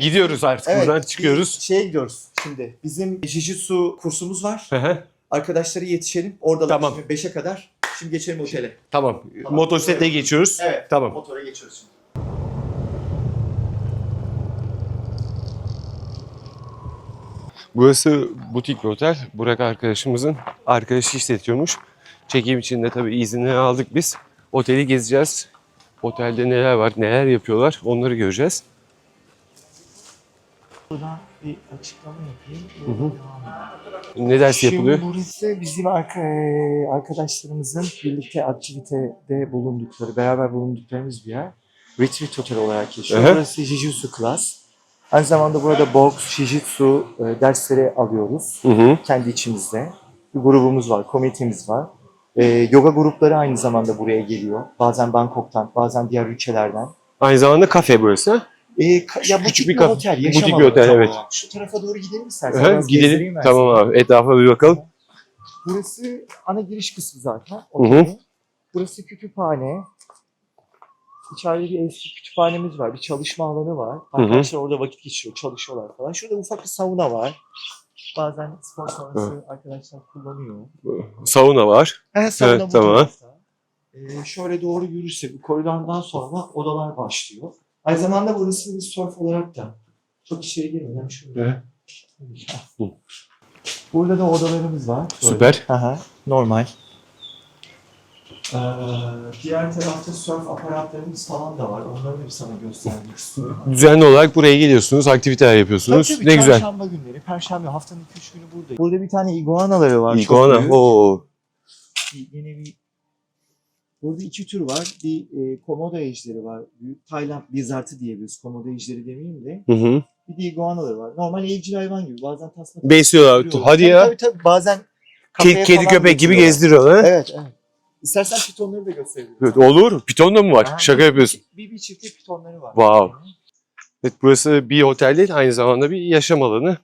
Gidiyoruz artık, Evet, buradan çıkıyoruz. bir şeye gidiyoruz şimdi. Bizim Jiu-Jitsu kursumuz var. Hı hı. Arkadaşları yetişelim. Oradalar Tamam. şimdi 5'e kadar. Şimdi geçelim otele. Tamam. Tamam. Motosiklete geçiyoruz. Evet. Tamam. Motora geçiyoruz şimdi. Burası butik bir otel. Burak arkadaşımızın arkadaşı işletiyormuş. Çekim için de tabii izinleri aldık biz. Oteli gezeceğiz. Otelde neler var, neler yapıyorlar onları göreceğiz. Buradan bir açıklama yapayım. Hı hı. Devam edelim. Ne ders Şimdi yapılıyor? burası bizim arkadaşlarımızın birlikte aktivitede bulundukları, beraber bulunduklarımız bir yer. Retreat Hotel olarak geçiyor. Aha. Burası Jiu-Jitsu class. Aynı zamanda burada boks, Jiu-Jitsu dersleri alıyoruz. Hı hı. Kendi içimizde. Bir grubumuz var, komitemiz var. Yoga grupları aynı zamanda buraya geliyor. Bazen Bangkok'tan, bazen diğer ülkelerden. Aynı zamanda kafe burası. Ya butik bir kafe. otel, yaşam Butik bir alanı otel, tam evet. olarak. Şu tarafa doğru gidelim istersen. Aha, Biraz gezdireyim gidelim. ben Tamam seni. abi. Etrafa bir bakalım. Burası ana giriş kısmı zaten. Hı hı. Otelin. Burası kütüphane. İçeride bir eski kütüphanemiz var. Bir çalışma alanı var. Arkadaşlar orada vakit geçiriyor, çalışıyorlar falan. Şurada ufak bir sauna var. Bazen spor sonrası arkadaşlar kullanıyor. Sauna var. Sauna Evet, bu tamam. tarafta. Şöyle doğru yürürsek bu koridordan sonra odalar başlıyor. Aynı zamanda burası bir surf olarak da çok içeri girmeden şöyle. Evet. Burada da odalarımız var. Böyle. Süper. Aha, normal. Diğer tarafta surf aparatlarımız falan da var. Onları da sana göstermek istiyorum. Düzenli olarak buraya geliyorsunuz, aktiviteler yapıyorsunuz. Tabii, Ne güzel. Çarşamba günleri, Perşembe haftanın 2-3 günü buradayım. Burada bir tane iguanaları var. Çok İguana. büyük. Oo. Yine bir... Burada iki tür var. Bir komodo ejderi var. Büyük Tayland lizardı diyebiliriz. Komodo ejderi demeyeyim de. Hı hı. Bir de iguanaları var. Normal evcil hayvan gibi. Bazen tasma Besliyorlar. getiriyorlar. Hadi ya. Tabii. Bazen kafeye Kedi falan köpek gibi getiriyorlar. gezdiriyorlar. Ha? Evet, evet. İstersen pitonları da gösterebilirim. Evet, olur. Piton da mı var? Aha, Şaka yapıyorsun. Bir çiftlik pitonları var. Wow. Evet, burası bir otel değil, aynı zamanda bir yaşam alanı.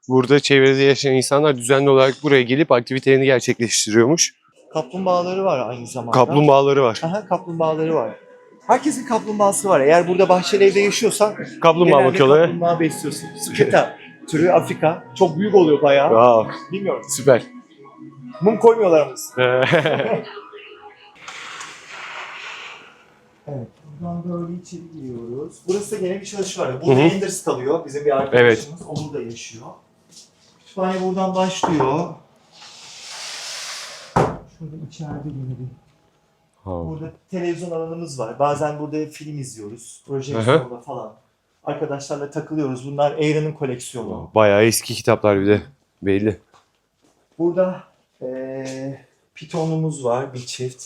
Burada çevrede yaşayan insanlar düzenli olarak buraya gelip aktivitelerini gerçekleştiriyormuş. Kaplumbağaları var aynı zamanda. Kaplumbağaları var. Aha, kaplumbağaları var. Herkesin kaplumbağası var. Eğer burada bahçeli evde yaşıyorsan Kaplumbağa genelde bakıyorlar. kaplumbağa besliyorsun. Sketa türü Afrika. Çok büyük oluyor bayağı. Wow, Bilmiyorum. süper. Mum koymuyorlar ama. Evet. Buradan böyle içeri giriyoruz. Burası da gene bir çalışma var. Burada Hı hı. Enders kalıyor. Bizim bir arkadaşımız. O burada yaşıyor. Kütüphane buradan başlıyor. Şurada içeride yine bir... Burada televizyon alanımız var. Bazen burada film izliyoruz. Projeksiyonda falan. Arkadaşlarla takılıyoruz. Bunlar Aaron'ın koleksiyonu. Bayağı eski kitaplar bir de belli. Burada pitonumuz var. Bir çift.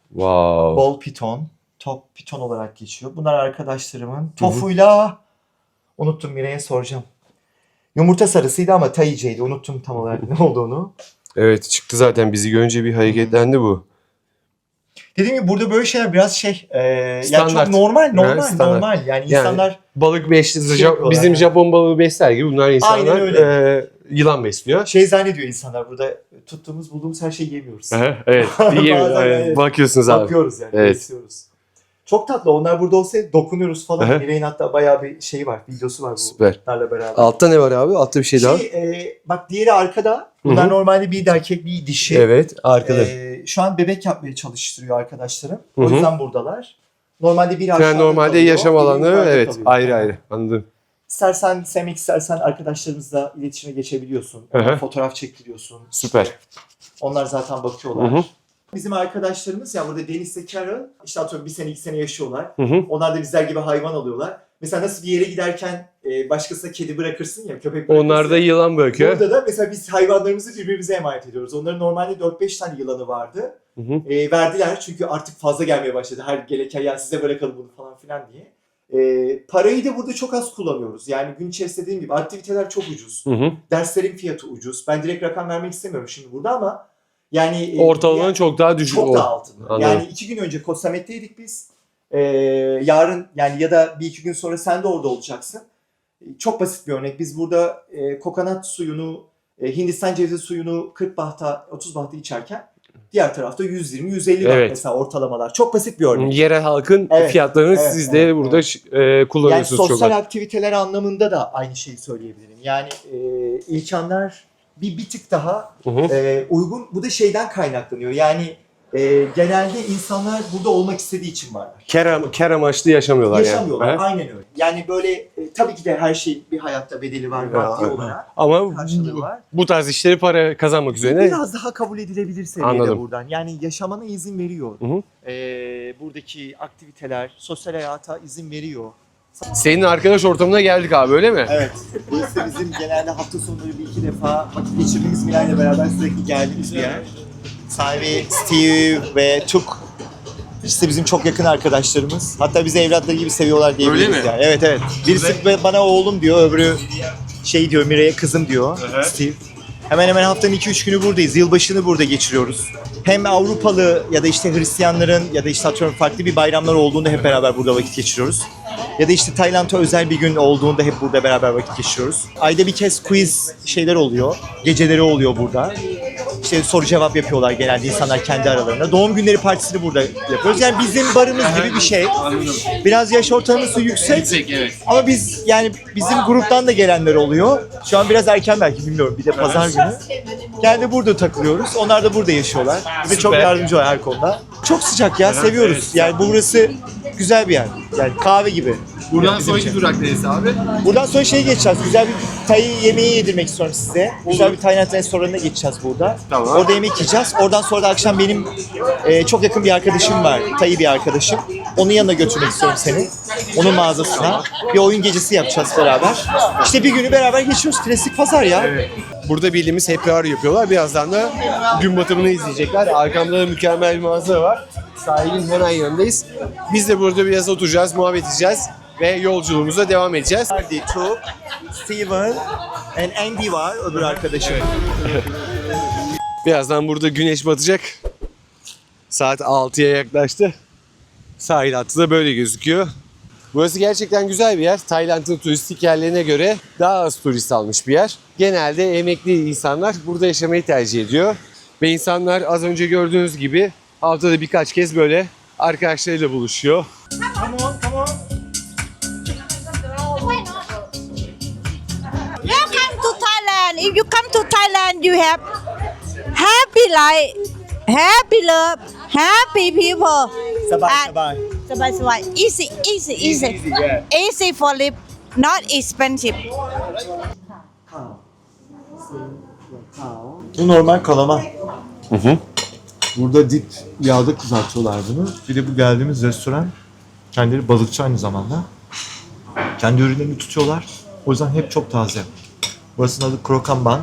Wow. Bol piton. Top piton olarak geçiyor. Bunlar arkadaşlarımın. Tofuyla unuttum, Mire'ye soracağım. Yumurta sarısıydı ama Taiceydi. Unuttum tam olarak ne olduğunu. Evet, çıktı zaten, bizi görünce bir hareketlendi bu. Dediğim gibi burada böyle şeyler biraz yani Standart. çok normal Evet, standart. normal. Yani insanlar Balık besliyor. yapıyorlar Bizim yani. Japon balığı besler gibi bunlar insanlar öyle. yılan besliyor. şey zannediyor insanlar burada bulduğumuz her şeyi yemiyoruz. Evet. Yiyemiyoruz. Bazen Evet. evet. Bakıyorsunuz abi. Bakıyoruz yani. Evet. Besliyoruz. Çok tatlı. Onlar burada olsaydı dokunuyoruz falan. Aha. Miray'ın hatta bayağı bir şey var. Videosu var Süper. bunlarla beraber. Altta ne var abi? Altta bir şey daha. Bak diğeri arkada. Bunlar Hı hı. normalde bir erkek bir dişi. Evet. Arkada. Şu an bebek yapmaya çalıştırıyor arkadaşlarım. Hı O hı. yüzden buradalar. Normalde bir Yani normalde kalıyor, yaşam biri alanı yukarıda evet kalıyor. ayrı ayrı. Anladım. İstersen sevmek istersen arkadaşlarımızla iletişime geçebiliyorsun. Hı hı. Fotoğraf çektiriyorsun. Süper. Onlar zaten bakıyorlar. Hı hı. Bizim arkadaşlarımız ya burada Deniz'le Carol işte atıyorum 1 sene 2 sene yaşıyorlar. Hı hı. Onlar da bizler gibi hayvan alıyorlar. Mesela nasıl bir yere giderken başkasına kedi bırakırsın ya köpek bırakırsın. Onlar da yılan bakıyor. Burada da mesela biz hayvanlarımızı birbirimize emanet ediyoruz. Onların normalde 4-5 tane yılanı vardı. Hı hı. Verdiler çünkü artık fazla gelmeye başladı. Her gereken ya size bırakalım bunu falan filan diye. Parayı da burada çok az kullanıyoruz. Yani gün içerisinde dediğim gibi aktiviteler çok ucuz. Hı hı. Derslerin fiyatı ucuz. Ben direkt rakam vermek istemiyorum şimdi burada ama yani Ortalamanın çok daha düşük. çok daha altında. Anladım. Yani 2 gün önce Koh Samet'teydik biz. Yarın yani ya da 1-2 gün sonra sen de orada olacaksın. Çok basit bir örnek. Biz burada kokonat suyunu, Hindistan cevizi suyunu 40 bahta, 30 bahta içerken diğer tarafta 120-150 baht Evet. mesela ortalamalar. Çok basit bir örnek. Yerel halkın Evet, fiyatlarını evet, siz de evet, burada Yani kullanıyorsunuz sosyal çok. aktiviteler anlamında da aynı şeyi söyleyebilirim. Yani imkanlar bir tık daha Hı hı. uygun. Bu da şeyden kaynaklanıyor. Yani genelde insanlar burada olmak istediği için varlar. Kar amaçlı yaşamıyorlar, Yaşamıyorlar. yani. Aynen öyle. Yani böyle tabii ki de her şey bir hayatta bedeli var maddi Ya, olarak. Ama Karşılığı var. bu tarz işleri para kazanmak üzerine Biraz daha kabul edilebilir seviyede Anladım. buradan. Yani yaşamana izin veriyor. Hı hı. Buradaki aktiviteler, sosyal hayata izin veriyor. senin arkadaş ortamına geldik abi, öyle mi? Evet. Burası bizim genelde hafta sonları 1-2 defa vakit geçirdiğimiz Miray'la beraber sürekli geldiğimiz bir yer. Sahibi Steve ve Tuk işte bizim çok yakın arkadaşlarımız. Hatta bizi evlatları gibi seviyorlar diyebiliriz. Öyle mi? Yani. Evet evet. Birisi bana oğlum diyor, öbürü şey diyor, Miray'a kızım diyor. Hı. Steve. Hemen hemen haftanın 2-3 günü buradayız. Yılbaşını burada geçiriyoruz. Hem Avrupalı ya da işte Hristiyanların ya da işte atıyorum farklı bir bayramlar olduğunda hep beraber burada vakit geçiriyoruz. Ya da işte Tayland'a özel bir gün olduğunda hep burada beraber vakit geçiriyoruz. Ayda bir kez quiz şeyler oluyor. Geceleri oluyor burada. İşte soru cevap yapıyorlar genelde insanlar kendi aralarında. Doğum günleri partisini burada yapıyoruz. Yani bizim barımız gibi bir şey. Biraz yaş ortalaması yüksek. Evet. Ama biz yani bizim gruptan da gelenler oluyor. Şu an biraz erken belki bilmiyorum. Bir de pazar günü. Kendi burada takılıyoruz. Onlar da burada yaşıyorlar. Bize çok Süper. yardımcı var her konuda. Çok sıcak ya, seviyoruz. evet. Yani burası güzel bir yer. Yani kahve gibi. Buradan Bizim için. sonraki durak neresi abi? Buradan sonra şeye geçeceğiz. Güzel bir Tay yemeği yedirmek istiyorum size. Güzel bir Tayland restoranına geçeceğiz burada. Tamam. Orada yemek yiyeceğiz. Oradan sonra da akşam benim çok yakın bir arkadaşım var. Tay bir arkadaşım. Onun yanına götürmek istiyorum seni. Onun mağazasına. Bir oyun gecesi yapacağız beraber. İşte bir günü beraber geçiyoruz. Klasik pazar ya. Burada bildiğimiz happy hour yapıyorlar. Birazdan da gün batımını izleyecekler. Arkamda da mükemmel bir manzara var. Sahilin hemen yanındayız. Biz de burada biraz oturacağız, muhabbet edeceğiz ve yolculuğumuza devam edeceğiz. Hardy, Tuk, Steven and Andy var öbür arkadaşım. Birazdan burada güneş batacak. Saat 6'ya yaklaştı. Sahil hattı da böyle gözüküyor. Burası gerçekten güzel bir yer. Tayland'ın turistik yerlerine göre daha az turist almış bir yer. Genelde emekli insanlar burada yaşamayı tercih ediyor. Ve insanlar az önce gördüğünüz gibi haftada birkaç kez böyle arkadaşlarıyla buluşuyor. Welcome to Thailand. If you come to Thailand, you have happy life, happy love, happy people. Sabay And- sabay. Sabai sabai. Easy, easy, easy. yeah. Easy for live, not expensive. Bu normal kalama. Burada dip yağda kızartıyorlar bunu. Bir de bu geldiğimiz restoran kendileri balıkçı aynı zamanda. Kendi ürünlerini tutuyorlar. O yüzden hep çok taze. Burasının adı Krokamban,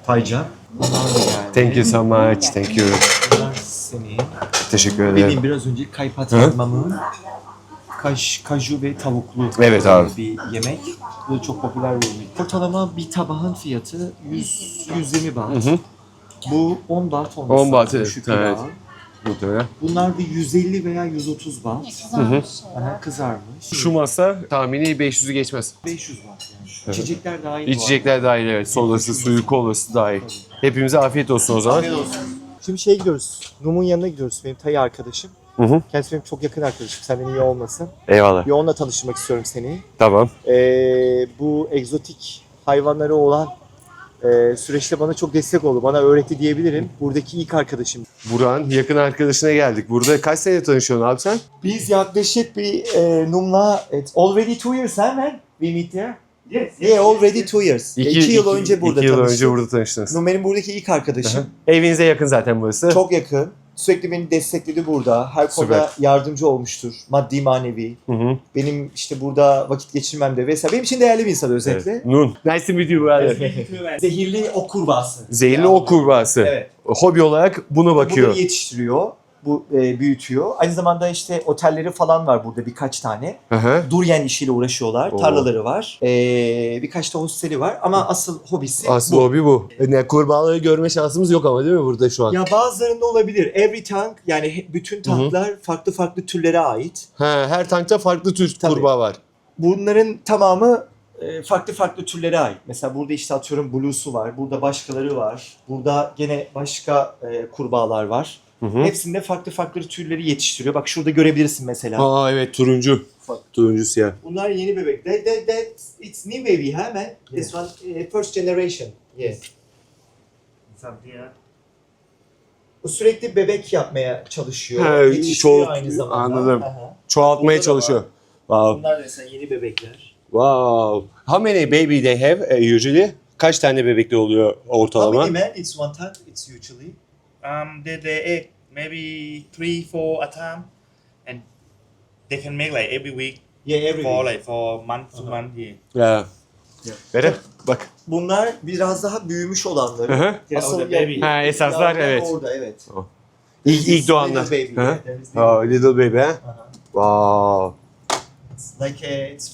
Tayca. Bunlar da geldi. Thank you so much. Thank you. Bunlar senin. Teşekkür ederim. Dediğim biraz önce kaypat mamamın kaju ve tavuklu Evet abi. bir yemek. Bu da çok popüler bir yemek. Ortalama bir tabağın fiyatı 120 baht. Bu 10 baht olması 10 baht, lazım evet, şu evet. pilav. muhtemelen. Bunlar bir 150 veya 130 watt. Aha, kızarmış. Şu masa tahmini 500'ü geçmez. 500 watt yani. İçecekler dahil. İçecekler dahil evet. Sodası, suyu, kolası dahil. Hepimize afiyet olsun o zaman. Afiyet olsun. Şimdi şeye gidiyoruz. Num'un yanına gidiyoruz. Benim Tay arkadaşım. Hı. Kendisi benim çok yakın arkadaşım. Senden iyi olmasın. Eyvallah. Bir onunla tanıştırmak istiyorum seni. Tamam. Bu egzotik hayvanları olan süreçte bana çok destek oldu. Bana öğretti diyebilirim. Buradaki ilk arkadaşım. Burak'ın yakın arkadaşına geldik. Burada kaç sene tanışıyorsun abi sen? Biz yaklaşık bir Num'la already 2 years ha man? We meet there? Yes. Yeah, already 2 years. 2 yıl önce burada 2 yıl tanıştık. önce burada tanıştınız. Num benim buradaki ilk arkadaşım. Evinize yakın zaten burası. Çok yakın. Sürekli beni destekledi burada. Her konuda yardımcı olmuştur. Maddi manevi. Hı. Benim işte burada vakit geçirmemde vesaire. Benim için değerli bir insan özellikle. Evet. Nun. Nice to meet you brother. Zehirli ok kurbağası. Zehirli ok kurbağası. Evet. Hobi olarak bunu bakıyor. Bunu yetiştiriyor. Bu büyütüyor. Aynı zamanda işte otelleri falan var burada birkaç tane. Hı. Durian işiyle uğraşıyorlar. Oo. Tarlaları var. Birkaç da hosteli var. Ama asıl hobisi Asıl bu. hobi bu. Yani kurbağaları görme şansımız yok ama değil mi burada şu an? Ya bazılarında olabilir. Every tank yani bütün tanklar farklı farklı türlere ait. Her tankta farklı tür Tabii. kurbağa var. Bunların tamamı farklı farklı türlere ait. Mesela burada işte atıyorum blue'su var. Burada başkaları var. Burada gene başka kurbağalar var. Hepsinde farklı farklı türleri yetiştiriyor. Bak şurada görebilirsin mesela. Aa evet turuncu. Turuncu siyah. Bunlar yeni bebek. It's new baby ha man. This one first generation. Yes. Bu sürekli bebek yapmaya çalışıyor. Ha, Yetiştiriyor çoğalt- aynı zamanda. anladım. Aha. Çoğaltmaya Burada da çalışıyor. Wow. Bunlar da mesela yeni bebekler. Wow. How many baby they have usually? Kaç tane bebekli oluyor ortalama? How many man? It's one tank. It's usually. They egg maybe 3-4 a time, and they can make like every week Yeah, every for week. like for month to month. Yeah. Ya. Berat bak. Bunlar biraz daha büyümüş olanları. Hı hı. Yeah, Asıl the baby. Ha esaslar yavrular evet. Orada evet. İlk doğanlar. Little baby. Hı? Yeah, there is little Oh, baby. little baby ha? Aha. Wow. It's like it's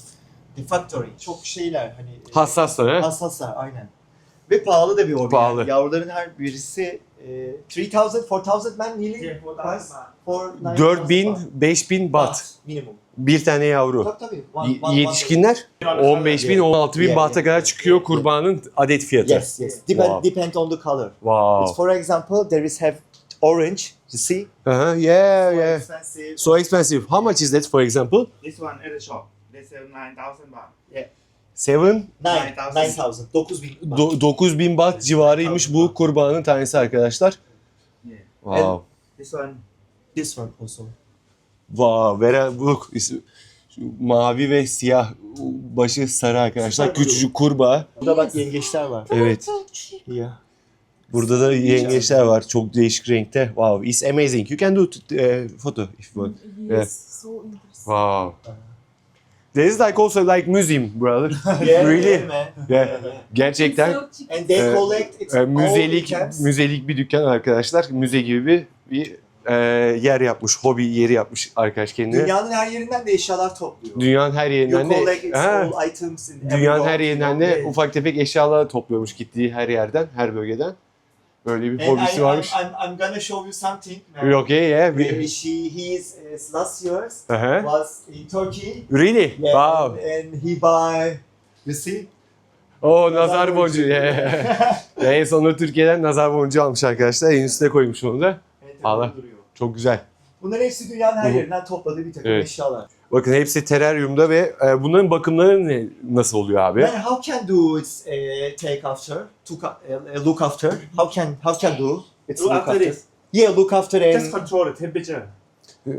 the factory. Çok şeyler hani Hassaslar ha? hassaslar aynen. Ve pahalı da bir hobi. Pahalı. Yani. Yavruların her birisi 3000, 4000 man nearly Yeah, price for 4000, 5000 baht. minimum. Bir tane yavru. Tabii tabii. Yetişkinler 15.000, 16.000 Yeah, bahta yeah, kadar yeah, çıkıyor yeah, kurbanın adet fiyatı. Yes, yes. Wow. Depend on the color. Wow. It's for example, there is have orange. You see? Yeah, So yeah. expensive. So expensive. How much is that for example? This one at the shop they sell 9,000 baht. 7? 9,000. 9000. 9000 baht civarıymış bu kurbanın tanesi arkadaşlar. Yeah. Wow. This one This one also. Wow, very look. Şu mavi ve siyah başı sarı arkadaşlar. Süper Küçücük kurbağa. Burada bak yengeçler var. Evet. Yeah. Burada da yengeçler var. Çok değişik renkte. Wow, it's amazing. You can do photo if you want. Yeah. So interesting. Wow. There is like also like museum, brother. Yeah, Really? yeah, man. Yeah. Gerçekten So cheap. And they collect it's all müzelik items. müzelik bir dükkan arkadaşlar. Müze gibi bir yer yapmış, hobi yeri yapmış arkadaş kendine. Dünyanın her yerinden de eşyalar topluyor. Dünyanın her You yerinden collect de its ha, all items in every dünyanın world, her yerinden de you know, ufak tefek eşyalar topluyormuş gittiği her yerden, her bölgeden. Böyle bir And hobisi varmış. I'm gonna show you something. man. Okay, yeah. His last years Uh-huh. was in Turkey. Really? Yeah, Wow. and he buy. You see? Oh, nazar boncuğu. Yeah. En sonunda Türkiye'den nazar boncuğu almış arkadaşlar. En üstüne koymuş onu da. Evet, Allah. duruyor. Çok güzel. Bunların hepsi dünyanın her Hı hı. yerinden topladığı bir takım Evet. eşyalar. Bakın hepsi teraryumda ve bunların bakımları nasıl oluyor abi? Man, how can do its take after, look after? How can do its Look look after after? this. Yeah, look after just and control the temperature.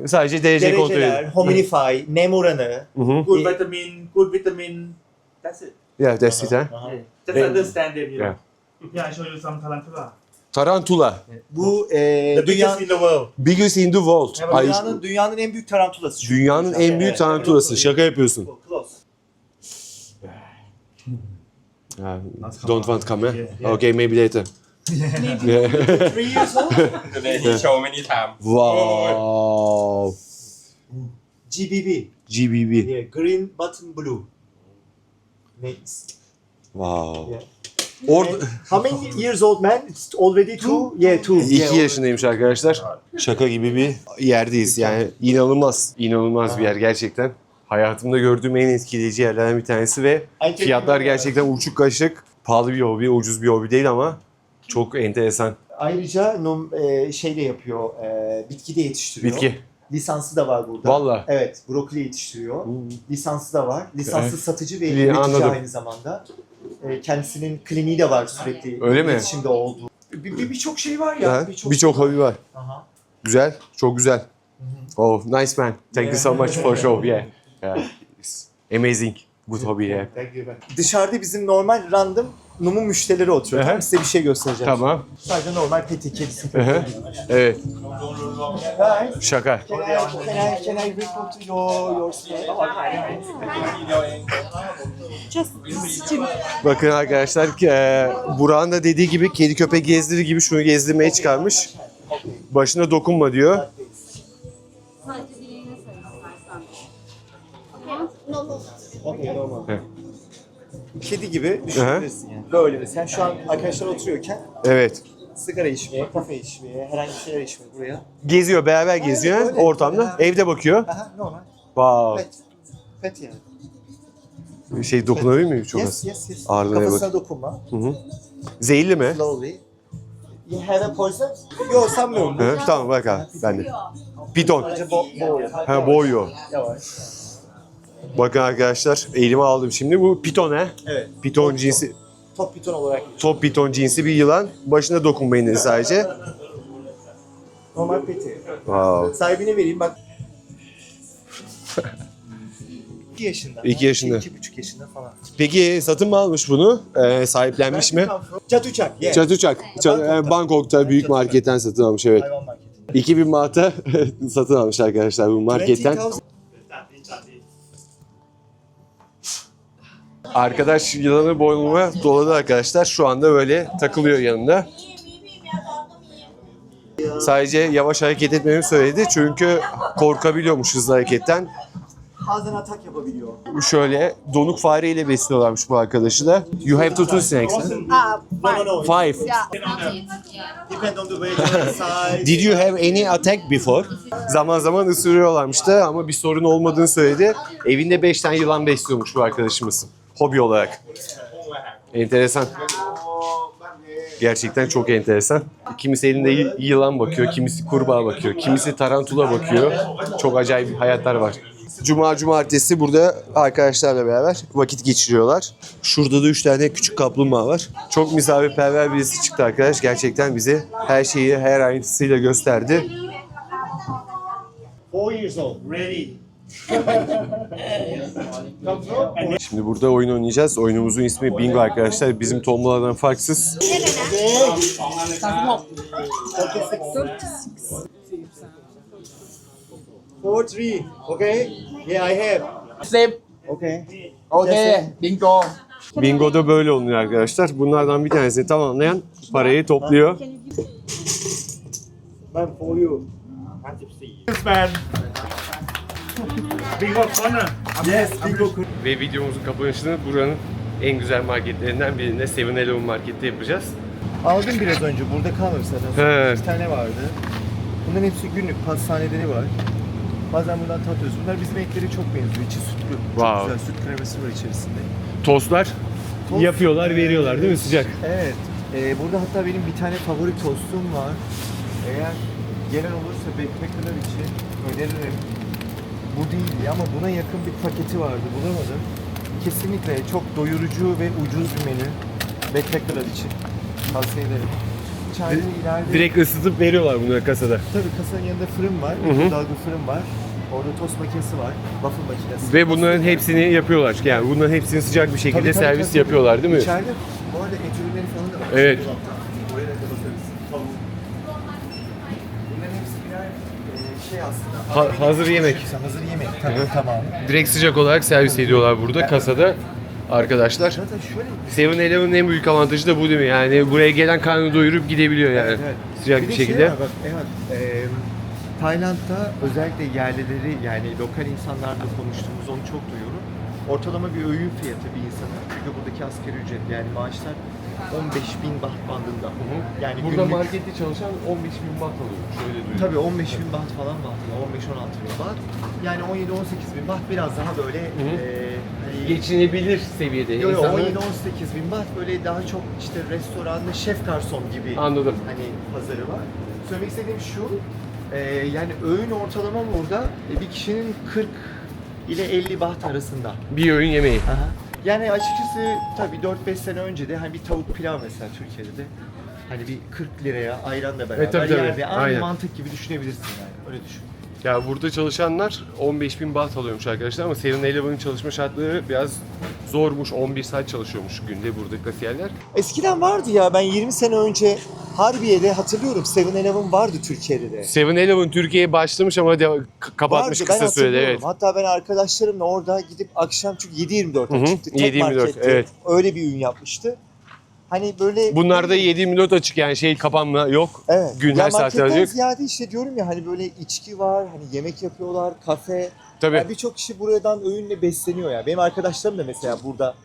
Sadece derece kontrol dereceler, ediyor. humidify, nem oranı. Hı hı. Good vitamin. That's it. Yeah, that's it, ha? Aha. Yeah. Just Yeah. understand them, you know. Yeah. Yeah, I show you some tarantula. Tarantula. Bu The dünya, biggest in the world. Biggest in the world. Ay, dünyanın en büyük tarantulası. şu. dünyanın en büyük Evet, tarantulası. Şaka yapıyorsun. Close. Don't want to come, eh? Okay, maybe later. Yeah. 3 years old. Today he showed many times. Wow. GBB. GBB. Yeah, green button blue. Names. Wow. Yeah. How many years old man? It's already two? Yeah, two. 2 yaşındaymış arkadaşlar. Şaka gibi bir yerdeyiz. Yani inanılmaz. İnanılmaz bir yer gerçekten. Hayatımda gördüğüm en etkileyici yerlerden bir tanesi ve fiyatlar gerçekten uçuk kaçık. Pahalı bir hobi, ucuz bir hobi değil ama çok enteresan. Ayrıca şey de yapıyor, bitki de yetiştiriyor. Bitki. Lisansı da var burada. Vallahi. Evet, brokoli yetiştiriyor. Lisansı da var. Lisanslı Evet. satıcı ve İyi, üretici anladım. aynı zamanda. Kendisinin kliniği de var sürekli. Öyle mi? İletişimde olduğu. Birçok şey var ya. Ha, Birçok hobi var. Aha. Güzel, çok güzel. Oh, nice man. Thank you so much for show. Yeah. Yeah. It's amazing. Good hobby. Yeah. Dışarıda bizim normal random Num'un müşterileri oturuyor. Aha. Tamam, size bir şey göstereceğim. Tamam. Sadece normal peti, kedisi. Hı-hı. Evet. Guys, Şaka. can I report to your store? Bakın arkadaşlar Burak'ın da dediği gibi kedi köpek gezdirir gibi şunu gezdirmeye çıkarmış. Başına dokunma diyor. Sadece dileğine söyle istersen. Okay, normal. Evet. Kedi gibi düşünebilirsin yani. Böyle mesela şu an arkadaşlar oturuyorken Evet. sigara içmeye, kafe içmeye, herhangi bir şeyler içmeye buraya. Geziyor, beraber geziyor öyle. ortamda. Evde bakıyor. Aha, normal. Wow. Pet. Pet yani. Bir şey dokunabilir miyim çok Yes, az? yes, yes. Ağırlığına Kafasına bak. dokunma. Zehirli mi? Slowly. You have a poison? Yok, sanmıyorum. Hı, tamam bak abi. Ben de. Piton. Sadece boğuyor. Ha boğuyor. Yavaş. Bakın arkadaşlar elime aldım şimdi. Bu piton he. Evet. Piton cinsi. Top piton olarak. Top piton cinsi bir yılan. Başına dokunmayın dedi sadece. Normal peti. Wow. Sahibine vereyim bak. 2 yaşında. 2 yaşında. 2,5 yaşında falan. Peki satın mı almış bunu? Sahiplenmiş mi? Çatuçak. Yeah. Çatuçak. Bangkok'ta büyük marketten satın almış evet. Hayvan marketi. 2000 bahta satın almış arkadaşlar bu marketten. 20,000. Arkadaş yılanı boynuma doladı arkadaşlar. Şu anda böyle takılıyor yanımda. Sadece yavaş hareket etmemi söyledi çünkü korkabiliyormuş hızlı hareketten. Bazen atak yapabiliyor. Şöyle donuk fareyle besliyorlarmış bu arkadaşı da. You have two snakes. No, no. Five. Depend on the weight and size. Did you have any attack before? Zaman zaman ısırıyorlarmış da ama bir sorun olmadığını söyledi. Evinde 5 tane yılan besliyormuş bu arkadaşımız. Hobi olarak. Enteresan. Gerçekten çok enteresan. Kimisi elinde yılan bakıyor, kimisi kurbağa bakıyor, kimisi tarantula bakıyor. Çok acayip hayatlar var. Cuma, cumartesi burada arkadaşlarla beraber vakit geçiriyorlar. Şurada da 3 tane küçük kaplumbağa var. Çok misafirperver birisi çıktı arkadaş. Gerçekten bize her şeyi, her ayrıntısıyla gösterdi. 4 years old. Ready. Şimdi burada oyun oynayacağız. Oyunumuzun ismi Bingo arkadaşlar. Bizim tomboladan farksız. 4-3. Okay? Yeah, I have. 10 Okay. โอเค บิงโก Bingo'da böyle oluyor arkadaşlar. Bunlardan bir tanesini tamamlayan parayı topluyor. Man, for you. Bingo corner. Yes, bingo. Ve videomuzun kapanışını buranın en güzel marketlerinden birinde 7-Eleven markette yapacağız. Aldım biraz önce. Burada kalmamış zaten. He. Bir tane vardı. Bunların hepsi günlük pastaneleri var. Bazen buradan tatıyoruz. Bunlar bizim ekleri çok benziyor. İçi sütlü. Çok Wow. güzel. Süt kremesi var içerisinde. Tostlar Tost. yapıyorlar, veriyorlar değil mi sıcak? Evet. Burada hatta benim bir tane favori tostum var. Eğer gelen olursa backpacker'lar için öneririm. Bu değil ama buna yakın bir paketi vardı. Bulamadım. Kesinlikle çok doyurucu ve ucuz bir menü. Backpacker'lar için. Tavsiye ederim. İçeride ileride... Direkt ısıtıp veriyorlar bunları kasada. Tabii kasanın yanında fırın var. Hı hı. Dalga fırın var. Orada tost makinesi var. Waffle makinesi. Ve bunların hepsini yapıyorlar. Yani bunların hepsini sıcak bir şekilde Tabii, servis tabii. yapıyorlar değil mi? İçeride bu arada et ürünleri falan da var. Evet. Oraya da bakarız. Tavuk. Bunların hepsi birer şey aslında. Hazır yemek. Hazır yemek. Tabii tamam. Direkt sıcak olarak servis ediyorlar burada kasada arkadaşlar. Zaten şöyle 7-Eleven'ın en büyük avantajı da bu değil mi? Yani buraya gelen karnını doyurup gidebiliyor yani. Evet. Sıcak Bir bir de şey şekilde. var, bak, Tayland'da özellikle yerlileri yani lokal insanlarla konuştuğumuz onu çok duyuyorum. Ortalama bir öğün fiyatı bir insana. Çünkü buradaki asgari ücret yani maaşlar 15.000 baht bandında. Yani Burada günlük- markette çalışan 15.000 baht alıyor. Şöyle duydum. Tabii 15.000 baht falan bahtıyor. 15-16 bin baht. Yani 17-18 bin baht biraz daha böyle hani Geçinebilir seviyede. Yo, yo, İnsanlar- 17-18 bin baht böyle daha çok işte restoranda şef garson gibi Anladım. hani pazarı var. Söylemek istediğim şu, yani öğün ortalama burada bir kişinin 40 ile 50 baht arasında. Bir öğün yemeği. Aha. Yani açıkçası tabii 4-5 sene önce de hani bir tavuk pilav mesela Türkiye'de de hani bir 40 liraya ayranla beraber tabii, tabii. yerde aynı Aynen. mantık gibi düşünebilirsin yani öyle düşün. Ya burada çalışanlar 15.000 baht alıyormuş arkadaşlar ama 7-Eleven'ın çalışma şartları biraz zormuş. 11 saat çalışıyormuş günde burada kasiyerler. Eskiden vardı ya, ben 20 sene önce Harbiye'de hatırlıyorum 7-Eleven vardı Türkiye'de de. 7-Eleven Türkiye'ye başlamış ama kapatmış Vardı, ben kısa sürede. hatırlıyorum. Evet. Hatta ben arkadaşlarımla orada gidip akşam çünkü 7-24 Hı hı, açıktı. Tek 7-24, marketti. evet. Öyle bir ürün yapmıştı. Hani böyle... Bunlarda 7-24 açık yani şey kapanma yok. Evet. Gün her saatte marketten açık. ziyade işte diyorum ya hani böyle içki var, hani yemek yapıyorlar, kafe. Tabii. Yani birçok kişi buradan öğünle besleniyor ya. Benim arkadaşlarım da mesela burada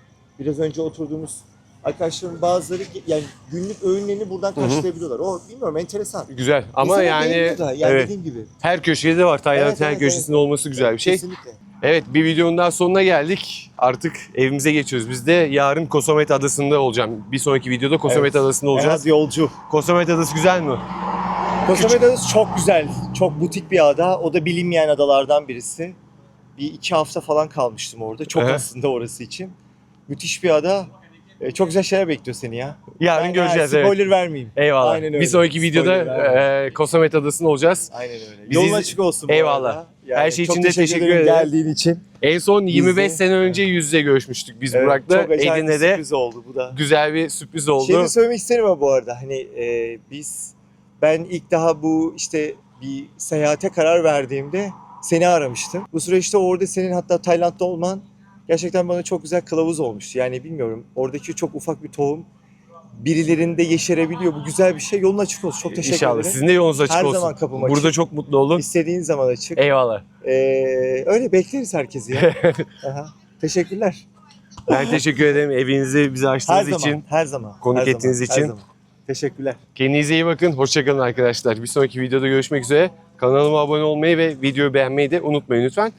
biraz önce oturduğumuz arkadaşlarımın bazıları yani günlük öğünlerini buradan karşılayabiliyorlar. O bilmiyorum enteresan. Güzel ama İnsanlar yani beğeniyor da, yani evet, dediğim gibi. her köşede var. Tayland'ın Evet, her evet, köşesinde evet. olması güzel bir şey. Kesinlikle. Evet, bir videonun daha sonuna geldik. Artık evimize geçiyoruz. Biz de yarın Kosomet Adası'nda olacağım. Bir sonraki videoda Kosomet Evet. Adası'nda olacağız. Biraz yolcu. Kosomet Adası güzel mi? Kosomet Adası çok güzel. Çok butik bir ada. O da bilinmeyen adalardan birisi. Bir 2 hafta falan kalmıştım orada. Çok Evet. aslında orası için. Müthiş bir ada. Çok güzel şeyler bekliyor seni ya. Yarın Ben göreceğiz. spoiler Evet. vermeyeyim. Eyvallah. Aynen öyle. Bir sonraki videoda Spoiler vermeyeyim. Kosomet Adası'nda olacağız. Aynen öyle. Bizi Yolun açık olsun bu Eyvallah. arada. Yani Her şey çok için de teşekkür ederim. geldiğin için. En son 25 Biz de- sene önce yüz yüze görüşmüştük biz Evet, Burak'la. çok acayip bir Edirne'de sürpriz oldu bu da. güzel bir sürpriz oldu. Şey de söylemek isterim ama bu arada hani ben ilk daha bu işte bir seyahate karar verdiğimde seni aramıştım. Bu süreçte orada senin hatta Tayland'da olman gerçekten bana çok güzel kılavuz olmuştu. Yani bilmiyorum oradaki çok ufak bir tohum birilerinde yeşerebiliyor. Bu güzel bir şey. Yolun açık olsun. Çok teşekkür İnşallah. ederim. Sizin de yolunuz açık Her olsun. zaman kapım açık. Burada çok mutlu olun. İstediğin zaman açık. Eyvallah. Öyle bekleriz herkesi ya. Aha. Teşekkürler. Ben teşekkür ederim evinizi bize Her açtığınız zaman, için. her zaman. konuk her zaman, ettiğiniz her için. zaman. Teşekkürler. Kendinize iyi bakın. Hoşçakalın arkadaşlar. Bir sonraki videoda görüşmek üzere. Kanalıma abone olmayı ve videoyu beğenmeyi de unutmayın lütfen.